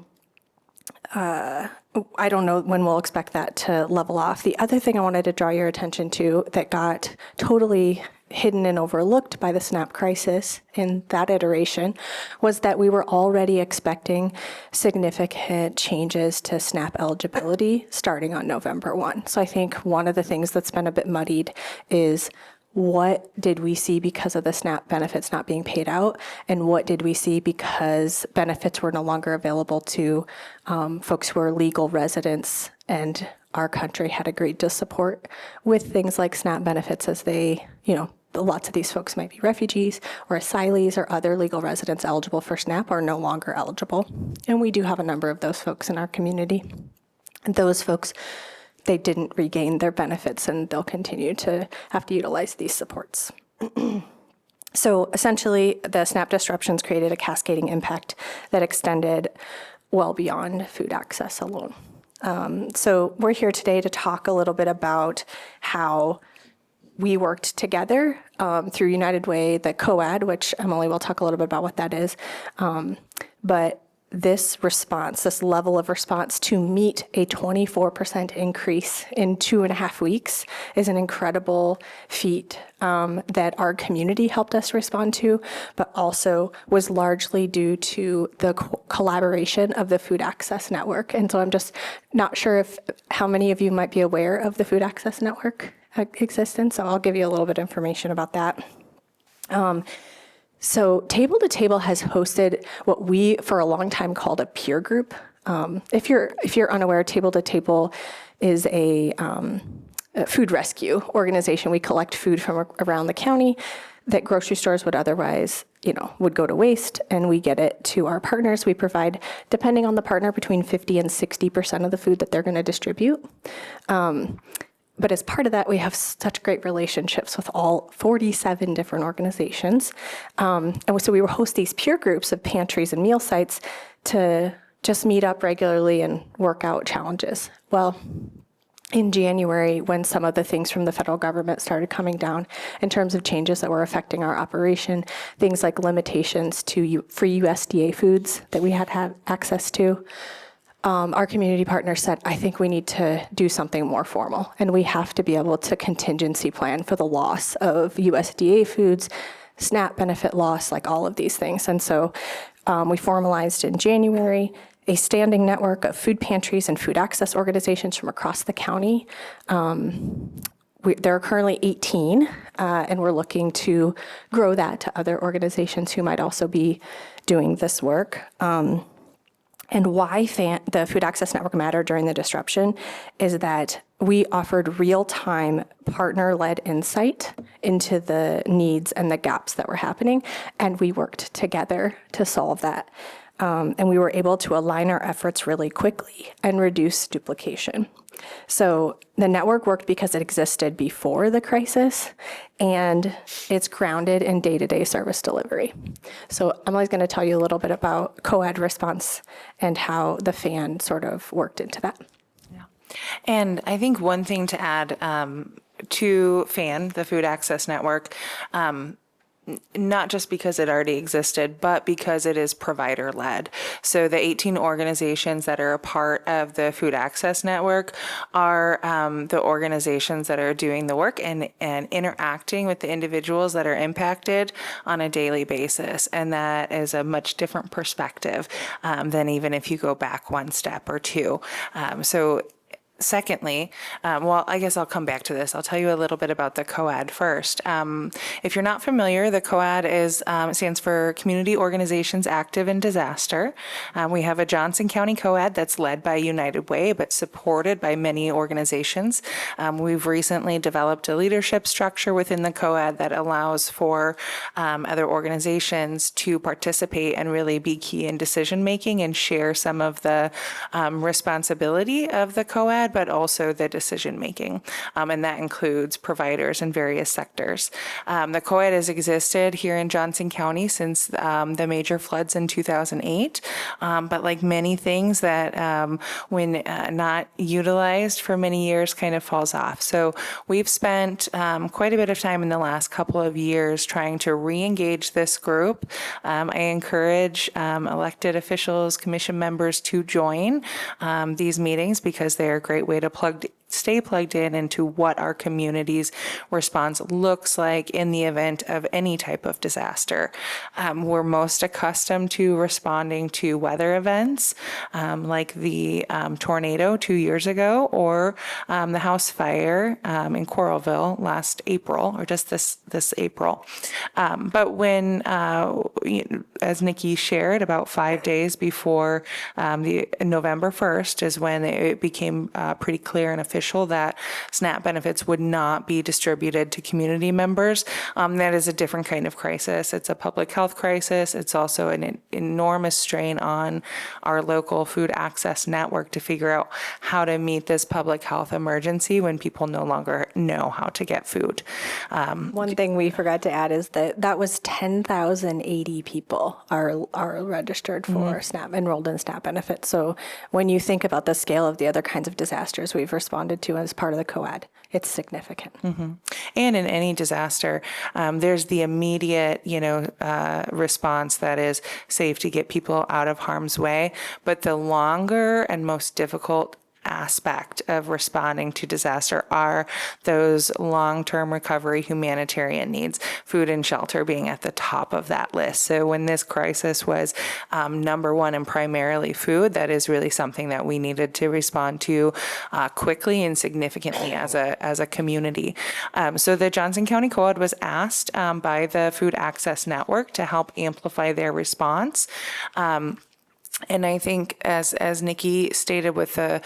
I don't know when we'll expect that to level off. The other thing I wanted to draw your attention to that got totally hidden and overlooked by the SNAP crisis in that iteration was that we were already expecting significant changes to SNAP eligibility starting on November 1. So I think one of the things that's been a bit muddied is, what did we see because of the SNAP benefits not being paid out? And what did we see because benefits were no longer available to folks who are legal residents and our country had agreed to support with things like SNAP benefits, as they, lots of these folks might be refugees or asylees or other legal residents eligible for SNAP are no longer eligible. And we do have a number of those folks in our community. And those folks, they didn't regain their benefits, and they'll continue to have to utilize these supports. So essentially, the SNAP disruptions created a cascading impact that extended well beyond food access alone. So we're here today to talk a little bit about how we worked together through United Way, the COAD, which Emily will talk a little bit about what that is. But this response, this level of response to meet a 24% increase in 2.5 weeks is an incredible feat that our community helped us respond to, but also was largely due to the collaboration of the Food Access Network. And so I'm just not sure how many of you might be aware of the Food Access Network existence, so I'll give you a little bit of information about that. So Table to Table has hosted what we, for a long time, called a peer group. If you're unaware, Table to Table is a food rescue organization. We collect food from around the county that grocery stores would otherwise, would go to waste, and we get it to our partners. We provide, depending on the partner, between 50 and 60% of the food that they're going to distribute. But as part of that, we have such great relationships with all 47 different organizations. And so we will host these peer groups of pantries and meal sites to just meet up regularly and work out challenges. Well, in January, when some of the things from the federal government started coming down in terms of changes that were affecting our operation, things like limitations to free USDA foods that we had access to, our community partners said, I think we need to do something more formal, and we have to be able to contingency plan for the loss of USDA foods, SNAP benefit loss, like all of these things. And so We formalized in January a standing network of food pantries and food access organizations from across the county. There are currently 18, and we're looking to grow that to other organizations who might also be doing this work. And why the Food Access Network mattered during the disruption is that we offered real-time partner-led insight into the needs and the gaps that were happening, and we worked together to solve that. And we were able to align our efforts really quickly and reduce duplication. So the network worked because it existed before the crisis, and it's grounded in day-to-day service delivery. So Emily's going to tell you a little bit about COAD response and how the FAN sort of worked into that. And I think one thing to add to FAN, the Food Access Network, not just because it already existed, but because it is provider-led. So the 18 organizations that are a part of the Food Access Network are the organizations that are doing the work and interacting with the individuals that are impacted on a daily basis. And that is a much different perspective than even if you go back one step or two. Secondly, well, I guess I'll come back to this. I'll tell you a little bit about the COAD first. If you're not familiar, the COAD stands for Community Organizations Active in Disaster. We have a Johnson County COAD that's led by United Way, but supported by many organizations. We've recently developed a leadership structure within the COAD that allows for other organizations to participate and really be key in decision-making and share some of the responsibility of the COAD, but also the decision-making, and that includes providers in various sectors. The COAD has existed here in Johnson County since the major floods in 2008, but like many things that when not utilized for many years kind of falls off. So we've spent quite a bit of time in the last couple of years trying to re-engage this group. I encourage elected officials, commission members to join these meetings because they are great way to stay plugged in into what our community's response looks like in the event of any type of disaster. We're most accustomed to responding to weather events like the tornado 2 years ago or the house fire in Coralville last April, or just this April. But when, as Nikki shared, about 5 days before the November 1st is when it became pretty clear and official that SNAP benefits would not be distributed to community members. That is a different kind of crisis. It's a public health crisis. It's also an enormous strain on our local food access network to figure out how to meet this public health emergency when people no longer know how to get food. One thing we forgot to add is that was 10,080 people are registered for SNAP, enrolled in SNAP benefits. So when you think about the scale of the other kinds of disasters we've responded to as part of the COAD, it's significant. And in any disaster, there's the immediate, response that is safe to get people out of harm's way. But the longer and most difficult aspect of responding to disaster are those long-term recovery humanitarian needs, food and shelter being at the top of that list. So when this crisis was number one and primarily food, that is really something that we needed to respond to quickly and significantly as a community. So the Johnson County COAD was asked by the Food Access Network to help amplify their response. And I think, as Nikki stated with the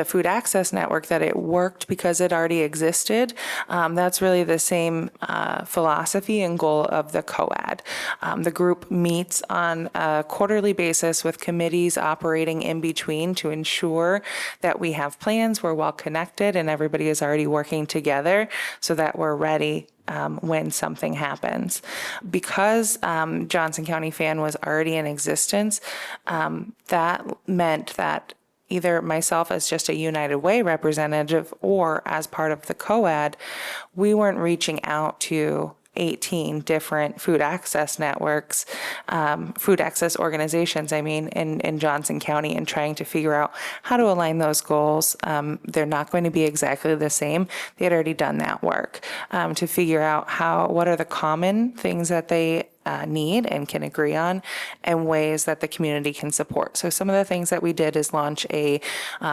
Food Access Network, that it worked because it already existed. That's really the same philosophy and goal of the COAD. The group meets on a quarterly basis with committees operating in between to ensure that we have plans, we're well connected, and everybody is already working together so that we're ready when something happens. Because Johnson County FAN was already in existence, that meant that either myself as just a United Way representative or as part of the COAD, we weren't reaching out to 18 different food access networks, food access organizations, in Johnson County, and trying to figure out how to align those goals. They're not going to be exactly the same. They had already done that work to figure out what are the common things that they need and can agree on, and ways that the community can support. So some of the things that we did is launch a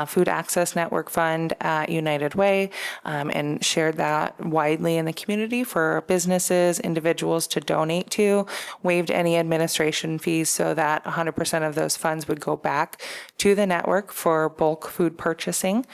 food access network fund at United Way, and shared that widely in the community for businesses, individuals to donate to, waived any administration fees so that 100% of those funds would go back to the network for bulk food purchasing.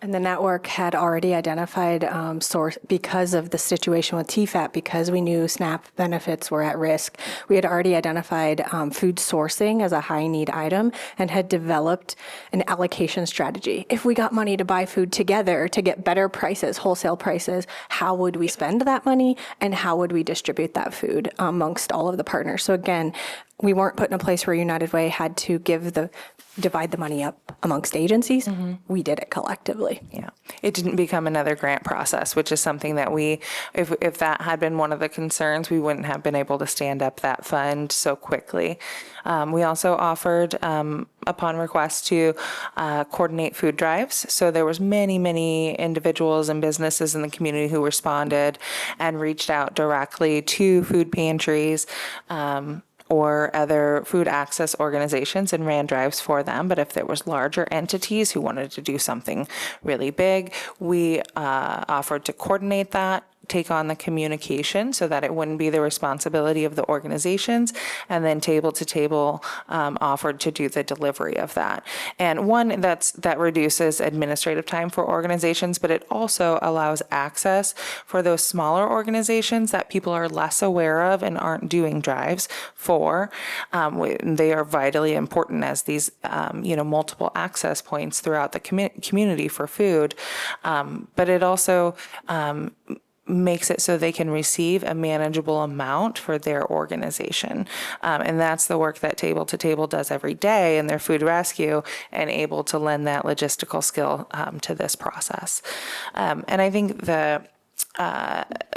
And the network had already identified source because of the situation with TFAP, because we knew SNAP benefits were at risk. We had already identified food sourcing as a high need item and had developed an allocation strategy. If we got money to buy food together to get better prices, wholesale prices, how would we spend that money and how would we distribute that food amongst all of the partners? So again, we weren't put in a place where United Way had to divide the money up amongst agencies. We did it collectively. Yeah, it didn't become another grant process, which is something that if that had been one of the concerns, we wouldn't have been able to stand up that fund so quickly. We also offered, upon request, to coordinate food drives. So there was many individuals and businesses in the community who responded and reached out directly to food pantries, or other food access organizations and ran drives for them. But if there was larger entities who wanted to do something really big, we offered to coordinate that, take on the communication so that it wouldn't be the responsibility of the organizations, and then table to table offered to do the delivery of that. And one, that reduces administrative time for organizations, but it also allows access for those smaller organizations that people are less aware of and aren't doing drives for. They are vitally important as these multiple access points throughout the community for food. But it also makes it so they can receive a manageable amount for their organization. And that's the work that Table to Table does every day in their food rescue, and able to lend that logistical skill to this process. And I think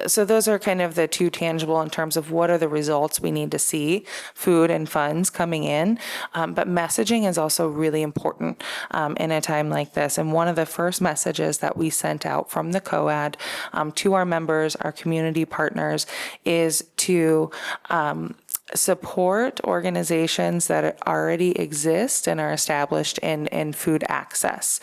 so those are kind of the two tangible in terms of what are the results we need to see, food and funds coming in. But messaging is also really important in a time like this. And one of the first messages that we sent out from the COAD to our members, our community partners, is to support organizations that already exist and are established in food access.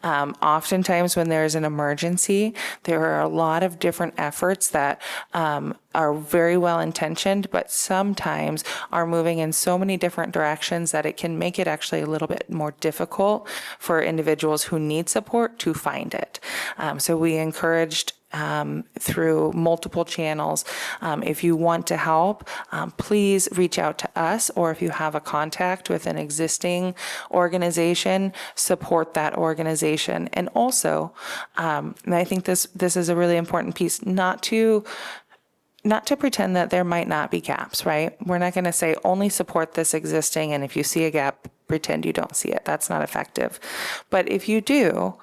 Oftentimes when there's an emergency, there are a lot of different efforts that are very well intentioned, but sometimes are moving in so many different directions that it can make it actually a little bit more difficult for individuals who need support to find it. So we encouraged through multiple channels. If you want to help, please reach out to us, or if you have a contact with an existing organization, support that organization. And also, and I think this is a really important piece, not to pretend that there might not be gaps, right? We're not going to say only support this existing, and if you see a gap, pretend you don't see it. That's not effective. But if you do,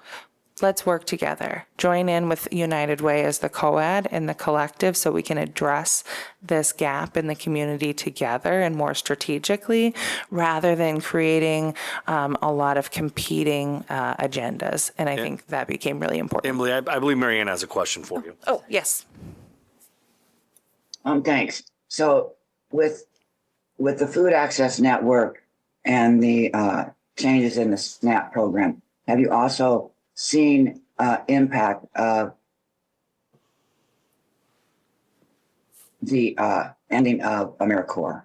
let's work together. Join in with United Way as the COAD and the collective so we can address this gap in the community together and more strategically, rather than creating a lot of competing agendas. And I think that became really important. Emily, I believe Marianne has a question for you. Oh, yes. Thanks. So with the Food Access Network and the changes in the SNAP program, have you also seen impact of the ending of AmeriCorps?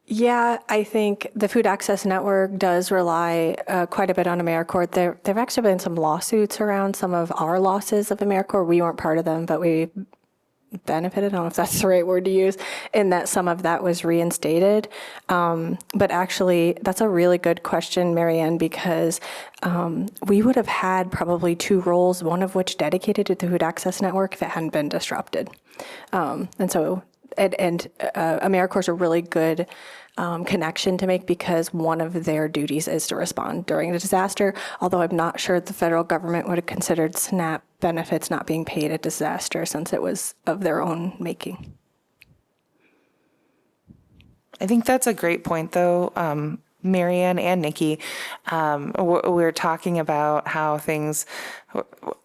Yeah, I think the Food Access Network does rely quite a bit on AmeriCorps. There have actually been some lawsuits around some of our losses of AmeriCorps. We weren't part of them, but we benefited, I don't know if that's the right word to use, in that some of that was reinstated. But actually, that's a really good question, Marianne, because we would have had probably two roles, one of which dedicated to the Food Access Network if it hadn't been disrupted. And so AmeriCorps is a really good connection to make, because one of their duties is to respond during a disaster, although I'm not sure the federal government would have considered SNAP benefits not being paid a disaster since it was of their own making. I think that's a great point, though, Marianne and Nikki, we're talking about how things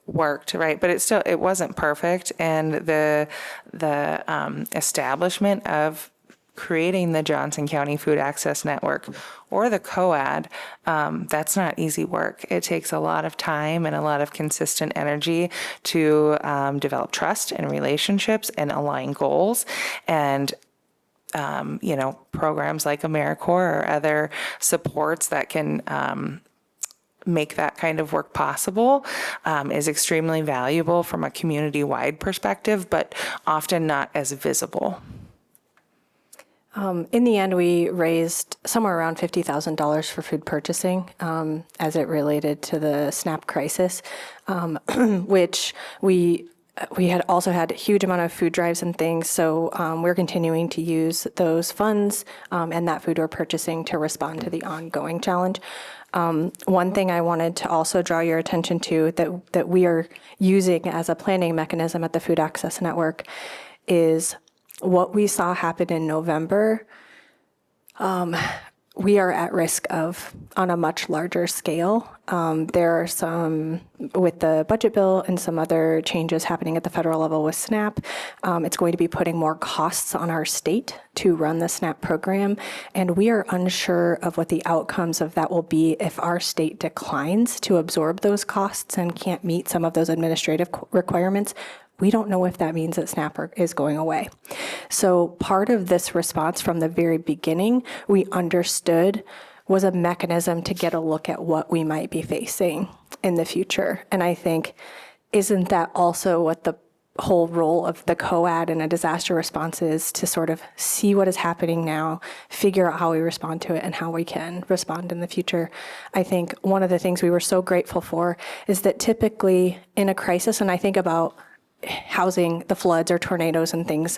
worked, right? But it wasn't perfect, and the establishment of creating the Johnson County Food Access Network or the COAD, that's not easy work. It takes a lot of time and a lot of consistent energy to develop trust and relationships and align goals. And programs like AmeriCorps or other supports that can make that kind of work possible is extremely valuable from a community-wide perspective, but often not as visible. In the end, we raised somewhere around $50,000 for food purchasing as it related to the SNAP crisis, which we had also had a huge amount of food drives and things. So we're continuing to use those funds and that food we're purchasing to respond to the ongoing challenge. One thing I wanted to also draw your attention to that we are using as a planning mechanism at the Food Access Network is what we saw happen in November. We are at risk of on a much larger scale. There are some, with the budget bill and some other changes happening at the federal level with SNAP, it's going to be putting more costs on our state to run the SNAP program. And we are unsure of what the outcomes of that will be if our state declines to absorb those costs and can't meet some of those administrative requirements. We don't know if that means that SNAP is going away. So part of this response from the very beginning, we understood was a mechanism to get a look at what we might be facing in the future. And I think, isn't that also what the whole role of the COAD and a disaster response is, to sort of see what is happening now, figure out how we respond to it and how we can respond in the future. I think one of the things we were so grateful for is that typically in a crisis, and I think about housing, the floods or tornadoes and things,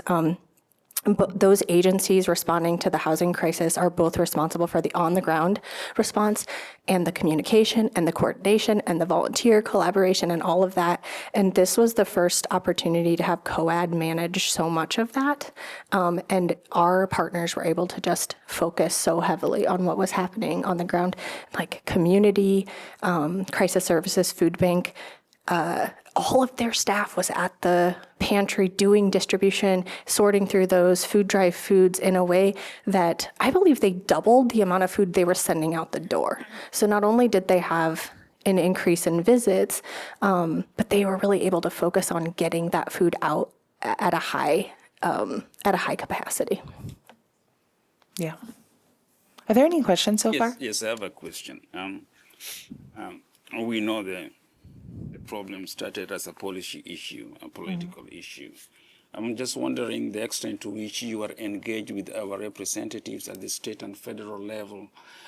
but those agencies responding to the housing crisis are both responsible for the on-the-ground response and the communication and the coordination and the volunteer collaboration and all of that. And this was the first opportunity to have COAD manage so much of that. And our partners were able to just focus so heavily on what was happening on the ground, like community, crisis services, food bank. All of their staff was at the pantry doing distribution, sorting through those food drive foods in a way that I believe they doubled the amount of food they were sending out the door. So not only did they have an increase in visits, but they were really able to focus on getting that food out at a high capacity. Yeah. Are there any questions so far? Yes, I have a question. We know the problem started as a policy issue, a political issue. I'm just wondering the extent to which you are engaged with our representatives at the state and federal level,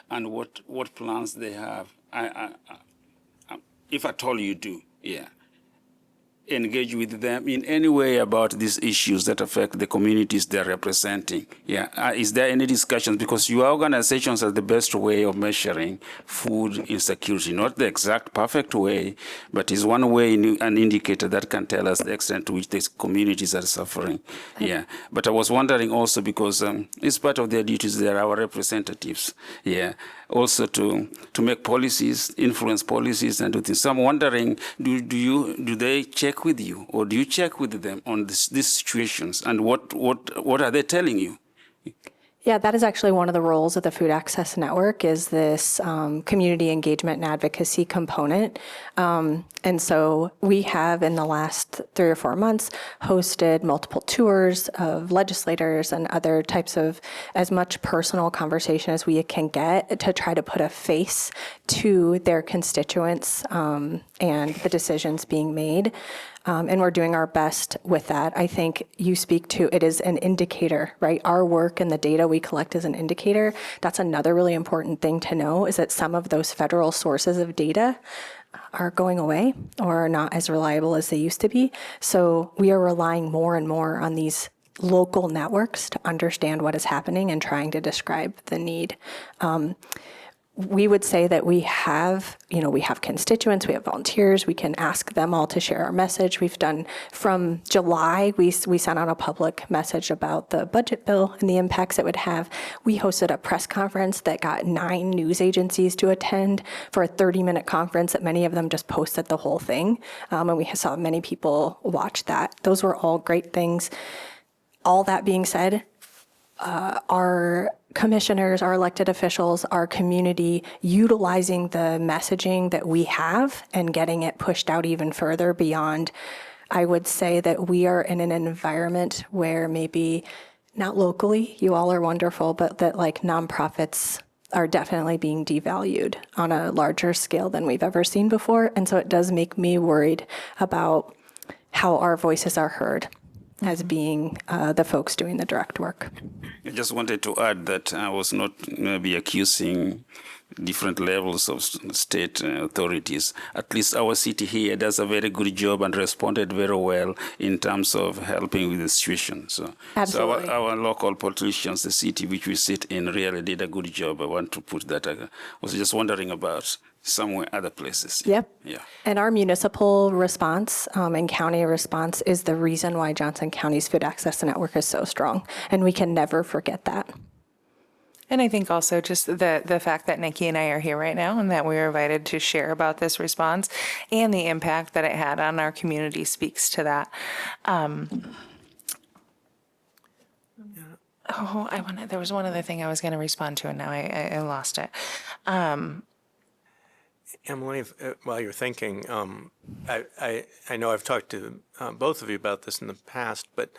and what plans they have. If at all you do, engage with them in any way about these issues that affect the communities they're representing. Is there any discussions? Because your organizations are the best way of measuring food insecurity, not the exact perfect way, but is one way, an indicator that can tell us the extent to which these communities are suffering. But I was wondering also, because it's part of their duties, they're our representatives. Also to make policies, influence policies and do things. So I'm wondering, do they check with you, or do you check with them on these situations, and what are they telling you? Yeah, that is actually one of the roles of the Food Access Network, is this community engagement and advocacy component. And so we have, in the last 3 or 4 months, hosted multiple tours of legislators and other types of as much personal conversation as we can get to try to put a face to their constituents and the decisions being made. And we're doing our best with that. I think you speak to it is an indicator, right? Our work and the data we collect is an indicator. That's another really important thing to know, is that some of those federal sources of data are going away or are not as reliable as they used to be. So we are relying more and more on these local networks to understand what is happening and trying to describe the need. we would say that we have constituents, we have volunteers, we can ask them all to share our message. We've done, from July, we sent out a public message about the budget bill and the impacts it would have. We hosted a press conference that got 9 news agencies to attend for a 30-minute conference that many of them just posted the whole thing. And we saw many people watch that. Those were all great things. All that being said, our commissioners, our elected officials, our community utilizing the messaging that we have and getting it pushed out even further beyond, I would say that we are in an environment where maybe not locally, you all are wonderful, but that like nonprofits are definitely being devalued on a larger scale than we've ever seen before. And so it does make me worried about how our voices are heard as being the folks doing the direct work. I just wanted to add that I was not maybe accusing different levels of state authorities. At least our city here does a very good job and responded very well in terms of helping with the situation. So Absolutely. our local politicians, the city which we sit in, really did a good job. I want to put that. I was just wondering about somewhere other places. Yep. Yeah. And our municipal response and county response is the reason why Johnson County's Food Access Network is so strong. And we can never forget that. And I think also just the fact that Nikki and I are here right now and that we were invited to share about this response and the impact that it had on our community speaks to that. There was one other thing I was going to respond to and now I lost it. Emily, while you're thinking, I know I've talked to both of you about this in the past, but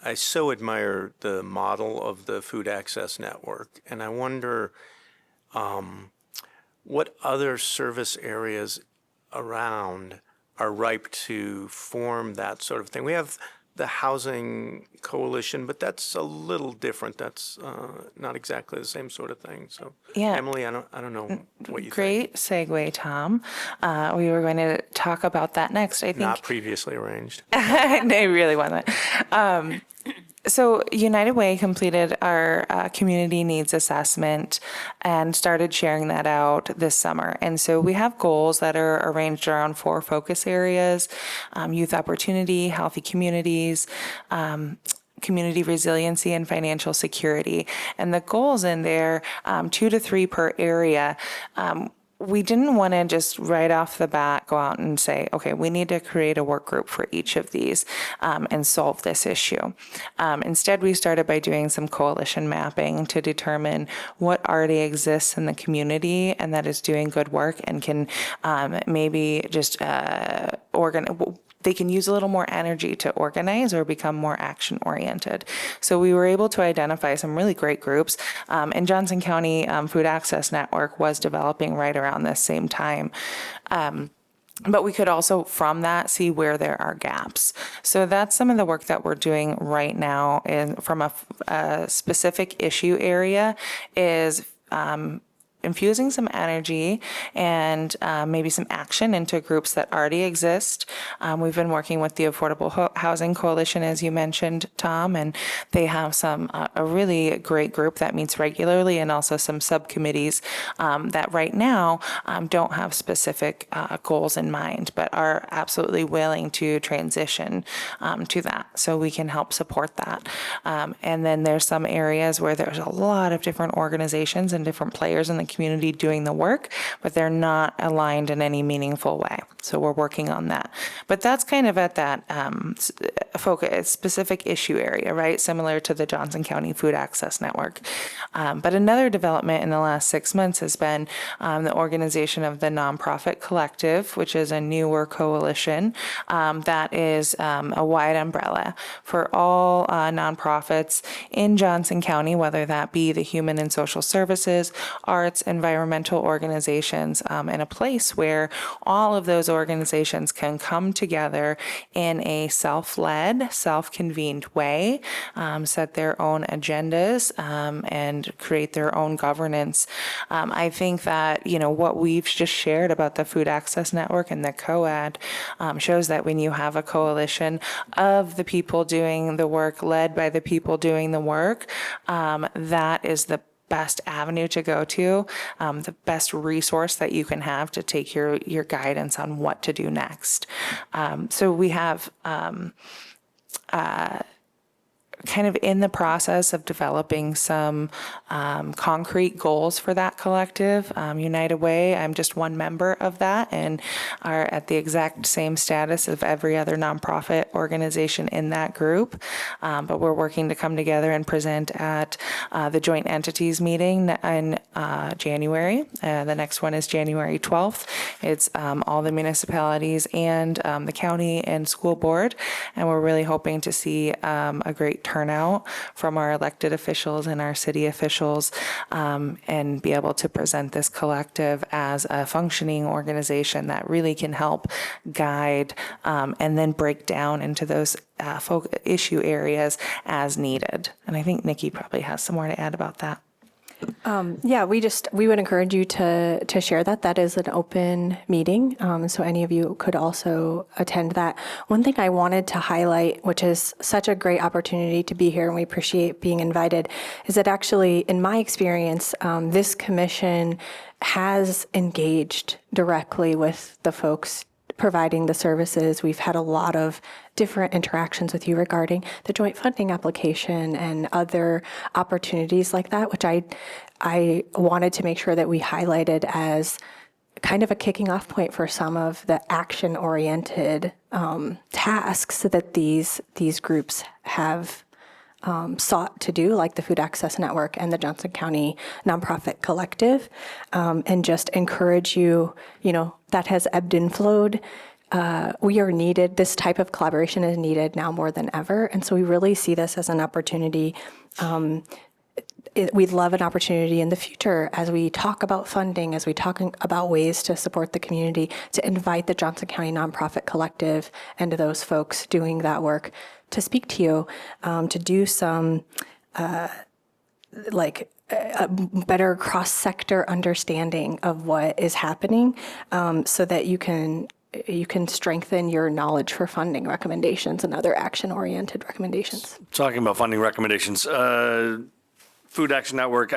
I so admire the model of the Food Access Network, and I wonder what other service areas around are ripe to form that sort of thing. We have the Housing Coalition, but that's a little different. That's not exactly the same sort of thing. So, Yeah. Emily, I don't know what you think. Great segue, Tom. We were going to talk about that next. I think Not previously arranged. I really want that. So United Way completed our community needs assessment and started sharing that out this summer. And so we have goals that are arranged around 4 focus areas: youth opportunity, healthy communities, community resiliency, and financial security. And the goals in there, 2 to 3 per area. We didn't want to just right off the bat go out and say, okay, we need to create a work group for each of these and solve this issue. Instead, we started by doing some coalition mapping to determine what already exists in the community and that is doing good work and can maybe just they can use a little more energy to organize or become more action oriented. So we were able to identify some really great groups. And Johnson County Food Access Network was developing right around this same time. But we could also, from that, see where there are gaps. So that's some of the work that we're doing right now from a specific issue area is infusing some energy and maybe some action into groups that already exist. We've been working with the Affordable Housing Coalition, as you mentioned, Tom, and they have a really great group that meets regularly and also some subcommittees that right now don't have specific goals in mind, but are absolutely willing to transition to that. So we can help support that. And then there's some areas where there's a lot of different organizations and different players in the community doing the work, but they're not aligned in any meaningful way. So we're working on that. But that's kind of at that focus, specific issue area, right? Similar to the Johnson County Food Access Network. But another development in the last 6 months has been the organization of the Nonprofit Collective, which is a newer coalition that is a wide umbrella for all nonprofits in Johnson County, whether that be the human and social services, arts, environmental organizations, in a place where all of those organizations can come together in a self-led, self-convened way, set their own agendas, and create their own governance. I think that, what we've just shared about the Food Access Network and the COAD shows that when you have a coalition of the people doing the work, led by the people doing the work, that is the best avenue to go to, the best resource that you can have to take your guidance on what to do next. So we have kind of in the process of developing some concrete goals for that collective. United Way, I'm just one member of that and are at the exact same status of every other nonprofit organization in that group. But we're working to come together and present at the joint entities meeting in January. The next one is January 12th. It's all the municipalities and the county and school board. And we're really hoping to see a great turnout from our elected officials and our city officials, and be able to present this collective as a functioning organization that really can help guide and then break down into those issue areas as needed. And I think Nikki probably has some more to add about that. Yeah, we would encourage you to share that. That is an open meeting, so any of you could also attend that. One thing I wanted to highlight, which is such a great opportunity to be here, and we appreciate being invited, is that actually, in my experience, this commission has engaged directly with the folks providing the services. We've had a lot of different interactions with you regarding the joint funding application and other opportunities like that, which I wanted to make sure that we highlighted as kind of a kicking off point for some of the action-oriented tasks that these groups have sought to do, like the Food Access Network and the Johnson County Nonprofit Collective, and just encourage you, that has ebbed and flowed. We are needed. This type of collaboration is needed now more than ever. And so we really see this as an opportunity. We'd love an opportunity in the future as we talk about funding, as we talk about ways to support the community, to invite the Johnson County Nonprofit Collective and to those folks doing that work to speak to you, to do some a better cross-sector understanding of what is happening, so that you can strengthen your knowledge for funding recommendations and other action-oriented recommendations. Talking about funding recommendations, Food Action Network,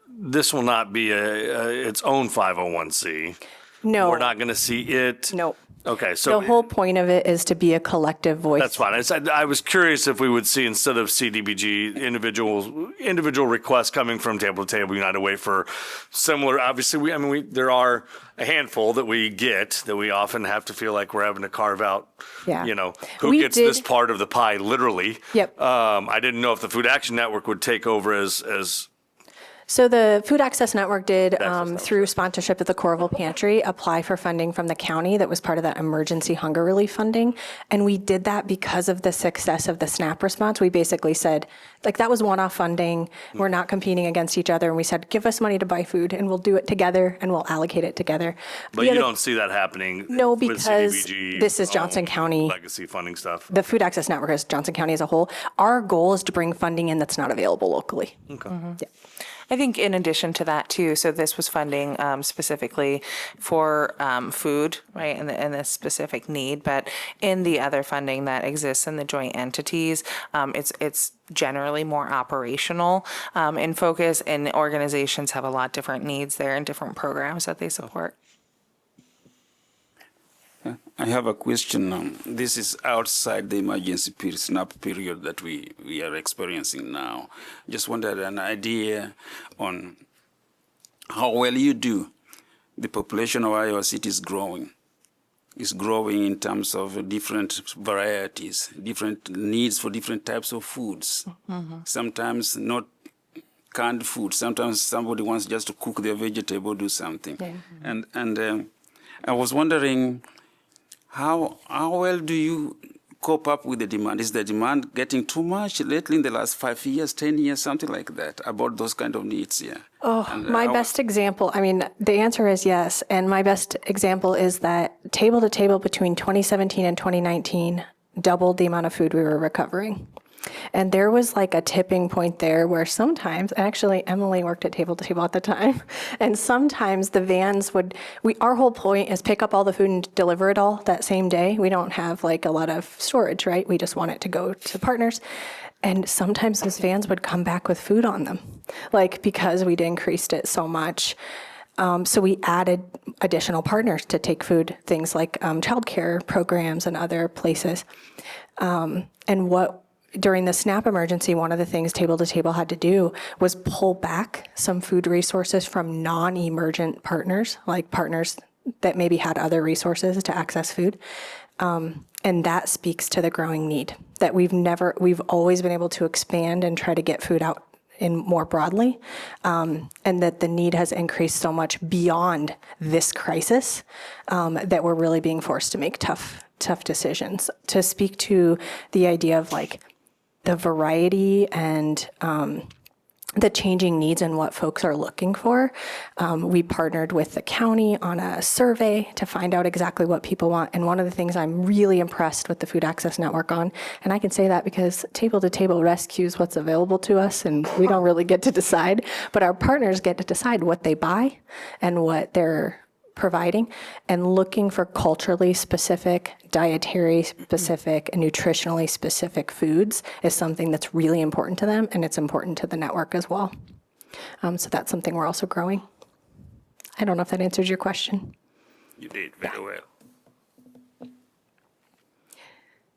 this will not be its own 501c. No. We're not going to see it. No. Okay, so The whole point of it is to be a collective voice. that's fine. I was curious if we would see, instead of CDBG, individual requests coming from Table to Table, United Way for similar. Obviously, there are a handful that we get that we often have to feel like we're having to carve out. Yeah. Who We gets this part of the pie, literally. Yep. I didn't know if the Food Action Network would take over as So the Food Access Network did, through sponsorship of the Coralville Pantry, apply for funding from the county that was part of that emergency hunger relief funding. And we did that because of the success of the SNAP response. We basically said, that was one-off funding. We're not competing against each other. And we said, give us money to buy food and we'll do it together and we'll allocate it together. But you don't see that happening. No, with because CDBG, this is Johnson County. legacy funding stuff. The Food Access Network is Johnson County as a whole. Our goal is to bring funding in that's not available locally. Okay. Yeah. I think in addition to that too, so this was funding specifically for food, right, and this specific need. But in the other funding that exists in the joint entities, it's generally more operational in focus, and organizations have a lot different needs there and different programs that they support. I have a question. This is outside the emergency period, SNAP period that we are experiencing now. Just wanted an idea on how well you do. The population of Iowa City is growing. It's growing in terms of different varieties, different needs for different types of foods. Mm-hmm. Sometimes not canned food. Sometimes somebody wants just to cook their vegetable, do something. Yeah. And I was wondering, how well do you cope up with the demand? Is the demand getting too much lately in the last 5 years, 10 years, something like that, about those kind of needs? Yeah. Oh, my best example, the answer is yes. And my best example is that Table to Table between 2017 and 2019 doubled the amount of food we were recovering. And there was like a tipping point there where sometimes, actually Emily worked at Table to Table at the time, and sometimes the vans our whole point is pick up all the food and deliver it all that same day. We don't have like a lot of storage, right? We just want it to go to partners. And sometimes those vans would come back with food on them, like because we'd increased it so much. So we added additional partners to take food, things like childcare programs and other places. During the SNAP emergency, one of the things Table to Table had to do was pull back some food resources from non-emergent partners, like partners that maybe had other resources to access food. And that speaks to the growing need that we've always been able to expand and try to get food out in more broadly, and that the need has increased so much beyond this crisis that we're really being forced to make tough decisions. To speak to the idea of like the variety and the changing needs and what folks are looking for. We partnered with the county on a survey to find out exactly what people want. And one of the things I'm really impressed with the Food Access Network on, and I can say that because Table to Table rescues what's available to us and we don't really get to decide, but our partners get to decide what they buy and what they're providing, and looking for culturally specific, dietary specific, and nutritionally specific foods is something that's really important to them, and it's important to the network as well. So that's something we're also growing. I don't know if that answers your question. You did very well.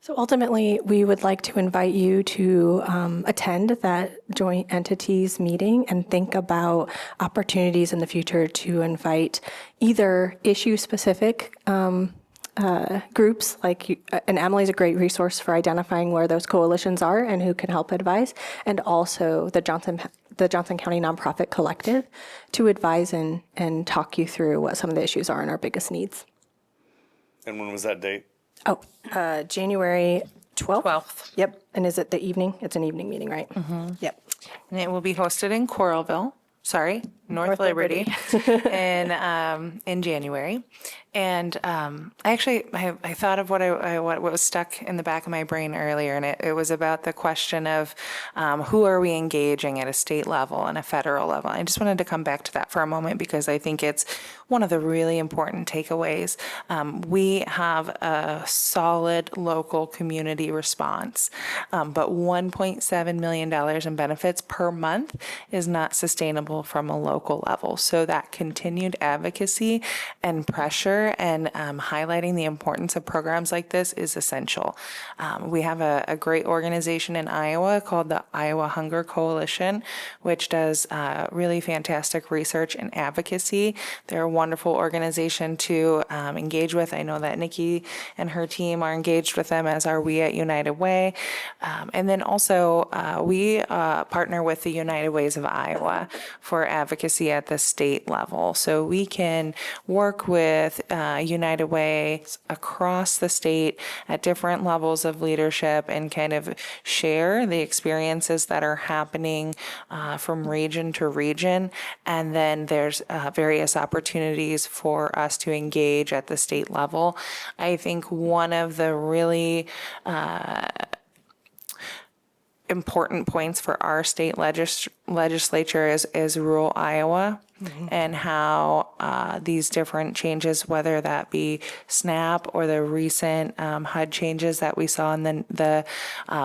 So ultimately, we would like to invite you to attend that joint entities meeting and think about opportunities in the future to invite either issue-specific groups, and Emily's a great resource for identifying where those coalitions are and who can help advise, and also the Johnson County Nonprofit Collective to advise and talk you through what some of the issues are and our biggest needs. And when was that date? January 12th? 12th. Yep. And is it the evening? It's an evening meeting, right? Mm-hmm. Yep. And it will be hosted in North Liberty, in January. And I thought of what was stuck in the back of my brain earlier, and it was about the question of who are we engaging at a state level and a federal level. I just wanted to come back to that for a moment because I think it's one of the really important takeaways. We have a solid local community response, but $1.7 million in benefits per month is not sustainable from a local level. So that continued advocacy and pressure and highlighting the importance of programs like this is essential. We have a great organization in Iowa called the Iowa Hunger Coalition, which does really fantastic research and advocacy. They're a wonderful organization to engage with. I know that Nikki and her team are engaged with them, as are we at United Way. And then also we partner with the United Ways of Iowa for advocacy at the state level. So we can work with United Way across the state at different levels of leadership and kind of share the experiences that are happening from region to region. And then there's various opportunities for us to engage at the state level. I think one of the really important points for our state legislature is rural Iowa. And how these different changes, whether that be SNAP or the recent HUD changes that we saw in the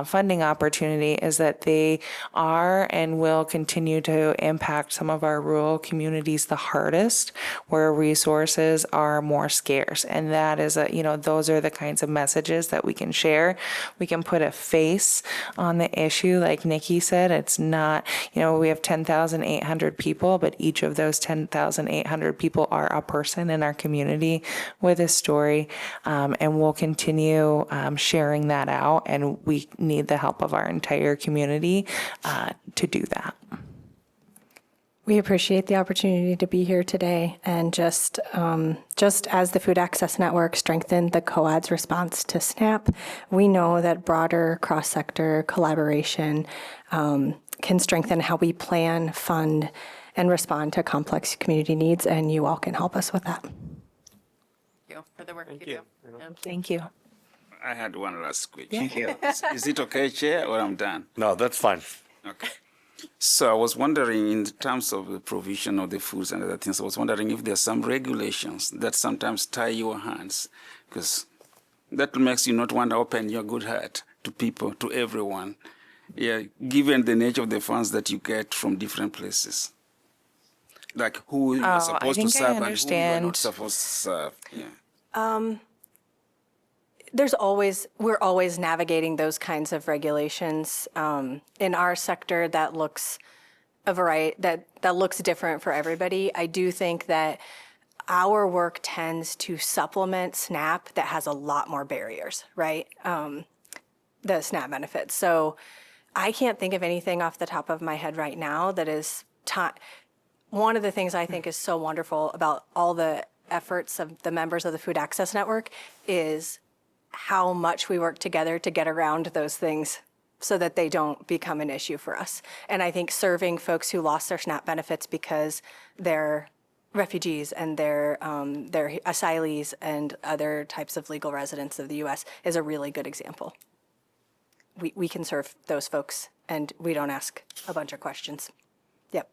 funding opportunity, is that they are and will continue to impact some of our rural communities the hardest, where resources are more scarce. And that is, those are the kinds of messages that we can share. We can put a face on the issue. Like Nikki said, it's not, we have 10,800 people, but each of those 10,800 people are a person in our community with a story, and we'll continue sharing that out, and we need the help of our entire community to do that. We appreciate the opportunity to be here today, and just as the Food Access Network strengthened the COAD's response to SNAP, we know that broader cross-sector collaboration can strengthen how we plan, fund, and respond to complex community needs, and you all can help us with that. Thank you for the work you do. Thank you. I had one last question. Thank you. Is it okay, Chair, or I'm done? No, that's fine. Okay. So I was wondering, in terms of the provision of the foods and other things, I was wondering if there's some regulations that sometimes tie your hands, because that makes you not want to open your good heart to people, to everyone. Yeah, given the nature of the funds that you get from different places. Like who you are supposed to think I serve and who you are understand. not supposed to serve. Yeah. We're always navigating those kinds of regulations. In our sector, that looks that looks different for everybody. I do think that our work tends to supplement SNAP that has a lot more barriers, right? The SNAP benefits. So I can't think of anything off the top of my head right now that is one of the things I think is so wonderful about all the efforts of the members of the Food Access Network is how much we work together to get around those things so that they don't become an issue for us. And I think serving folks who lost their SNAP benefits because they're refugees and they're asylees and other types of legal residents of the U.S. is a really good example. We can serve those folks and we don't ask a bunch of questions. Yep.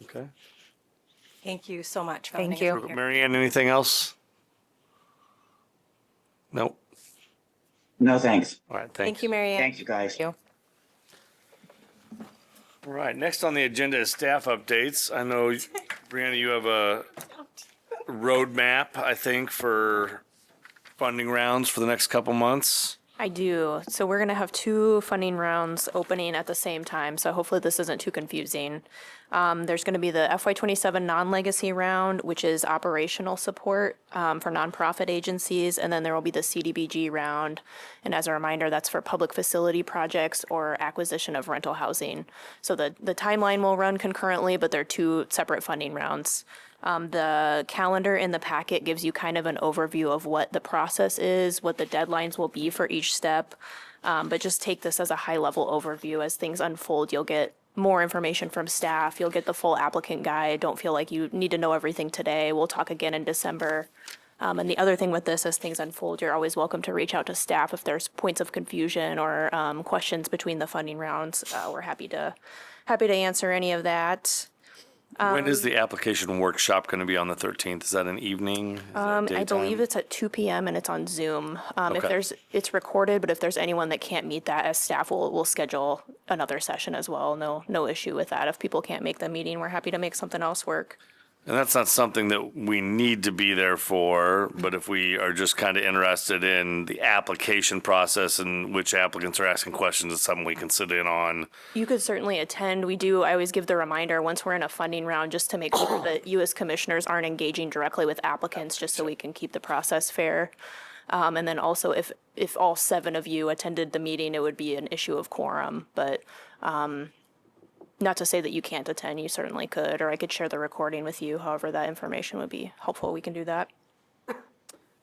Okay. Thank you so much. For Thank letting us you. be here. Mary Ann, anything else? Nope. No, thanks. All right, thanks. Thank you, Mary Ann. Thanks, you guys. Thank you. All right, next on the agenda is staff updates. I know, Brianna, you have a roadmap, I think, for funding rounds for the next couple months. I do. So we're going to have 2 funding rounds opening at the same time. So hopefully this isn't too confusing. There's going to be the FY27 non-legacy round, which is operational support for nonprofit agencies. And then there will be the CDBG round. And as a reminder, that's for public facility projects or acquisition of rental housing. So the timeline will run concurrently, but they're 2 separate funding rounds. The calendar in the packet gives you kind of an overview of what the process is, what the deadlines will be for each step. But just take this as a high-level overview. As things unfold, you'll get more information from staff. You'll get the full applicant guide. Don't feel like you need to know everything today. We'll talk again in December. And the other thing with this, as things unfold, you're always welcome to reach out to staff if there's points of confusion or questions between the funding rounds. We're happy to answer any of that. When is the application workshop going to be on the 13th? Is that an evening? Is that I daytime? believe it's at 2 p.m. and it's on Zoom. Okay. It's recorded, but if there's anyone that can't meet that, as staff will schedule another session as well. No issue with that. If people can't make the meeting, we're happy to make something else work. And that's not something that we need to be there for, but if we are just kind of interested in the application process and which applicants are asking questions, it's something we can sit in on. You could certainly attend. I always give the reminder once we're in a funding round just to make sure that you as commissioners aren't engaging directly with applicants, just so we can keep the process fair. And then also if all 7 of you attended the meeting, it would be an issue of quorum, but not to say that you can't attend, you certainly could, or I could share the recording with you. However, that information would be helpful. We can do that.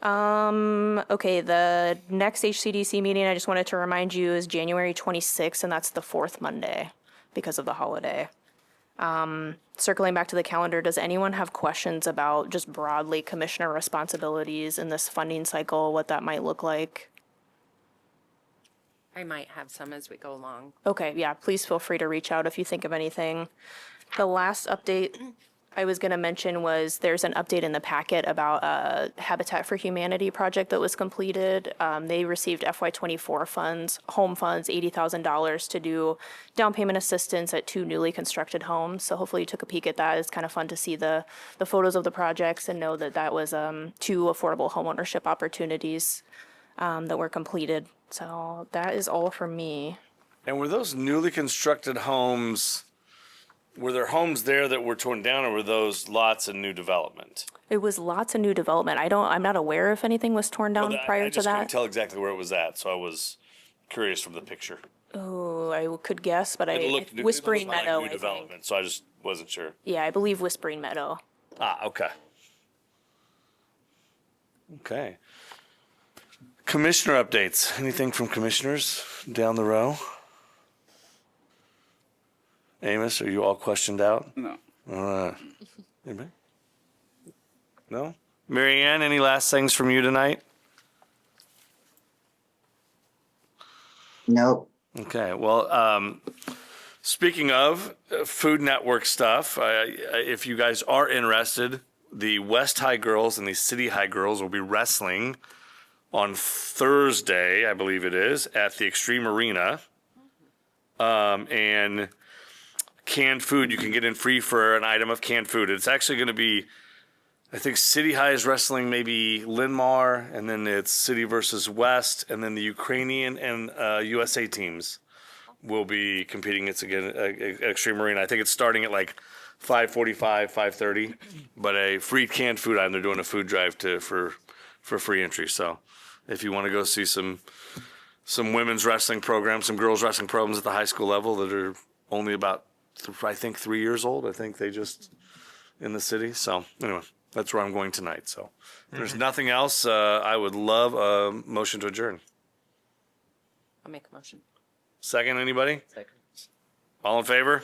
Okay, the next HCDC meeting, I just wanted to remind you, is January 26th, and that's the 4th Monday because of the holiday. Circling back to the calendar, does anyone have questions about just broadly commissioner responsibilities in this funding cycle, what that might look like? I might have some as we go along. Okay, yeah, please feel free to reach out if you think of anything. The last update I was going to mention was there's an update in the packet about a Habitat for Humanity project that was completed. They received FY24 funds, home funds, $80,000 to do down payment assistance at 2 newly constructed homes. So hopefully you took a peek at that. It's kind of fun to see the photos of the projects and know that that was 2 affordable homeownership opportunities that were completed. So that is all for me. And were those newly constructed homes, were there homes there that were torn down, or were those lots of new development? It was lots of new development. I'm not aware if anything was torn down prior I to just couldn't that. tell exactly where it was at, so I was curious from the picture. Oh, I could guess, but It looked new- it Whispering looked like Meadow, new I think. development, so I just wasn't sure. Yeah, I believe Whispering Meadow. Ah, okay. Okay. Commissioner updates. Anything from commissioners down the row? Amos, are you all questioned out? No. All right. Anybody? No? Mary Ann, any last things from you tonight? Nope. Okay, well, speaking of Food Network stuff, if you guys are interested, the West High girls and the City High girls will be wrestling on Thursday, I believe it is, at the Extreme Arena. And canned food, you can get in free for an item of canned food. It's actually going to be, I think City High is wrestling maybe Linmar, and then it's City versus West, and then the Ukrainian and USA teams will be competing. It's again Extreme Arena. I think it's starting at like 5:45, 5:30, but a free canned food item. They're doing a food drive for free entry. So if you want to go see some women's wrestling programs, some girls wrestling programs at the high school level that are only about, I think, 3 years old. I think they just in the city. So anyway, that's where I'm going tonight. So if there's nothing else, I would love a motion to adjourn. I'll make a motion. Second, anybody? Second. All in favor?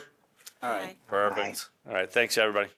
All right. Perfect. All right. Thanks, everybody.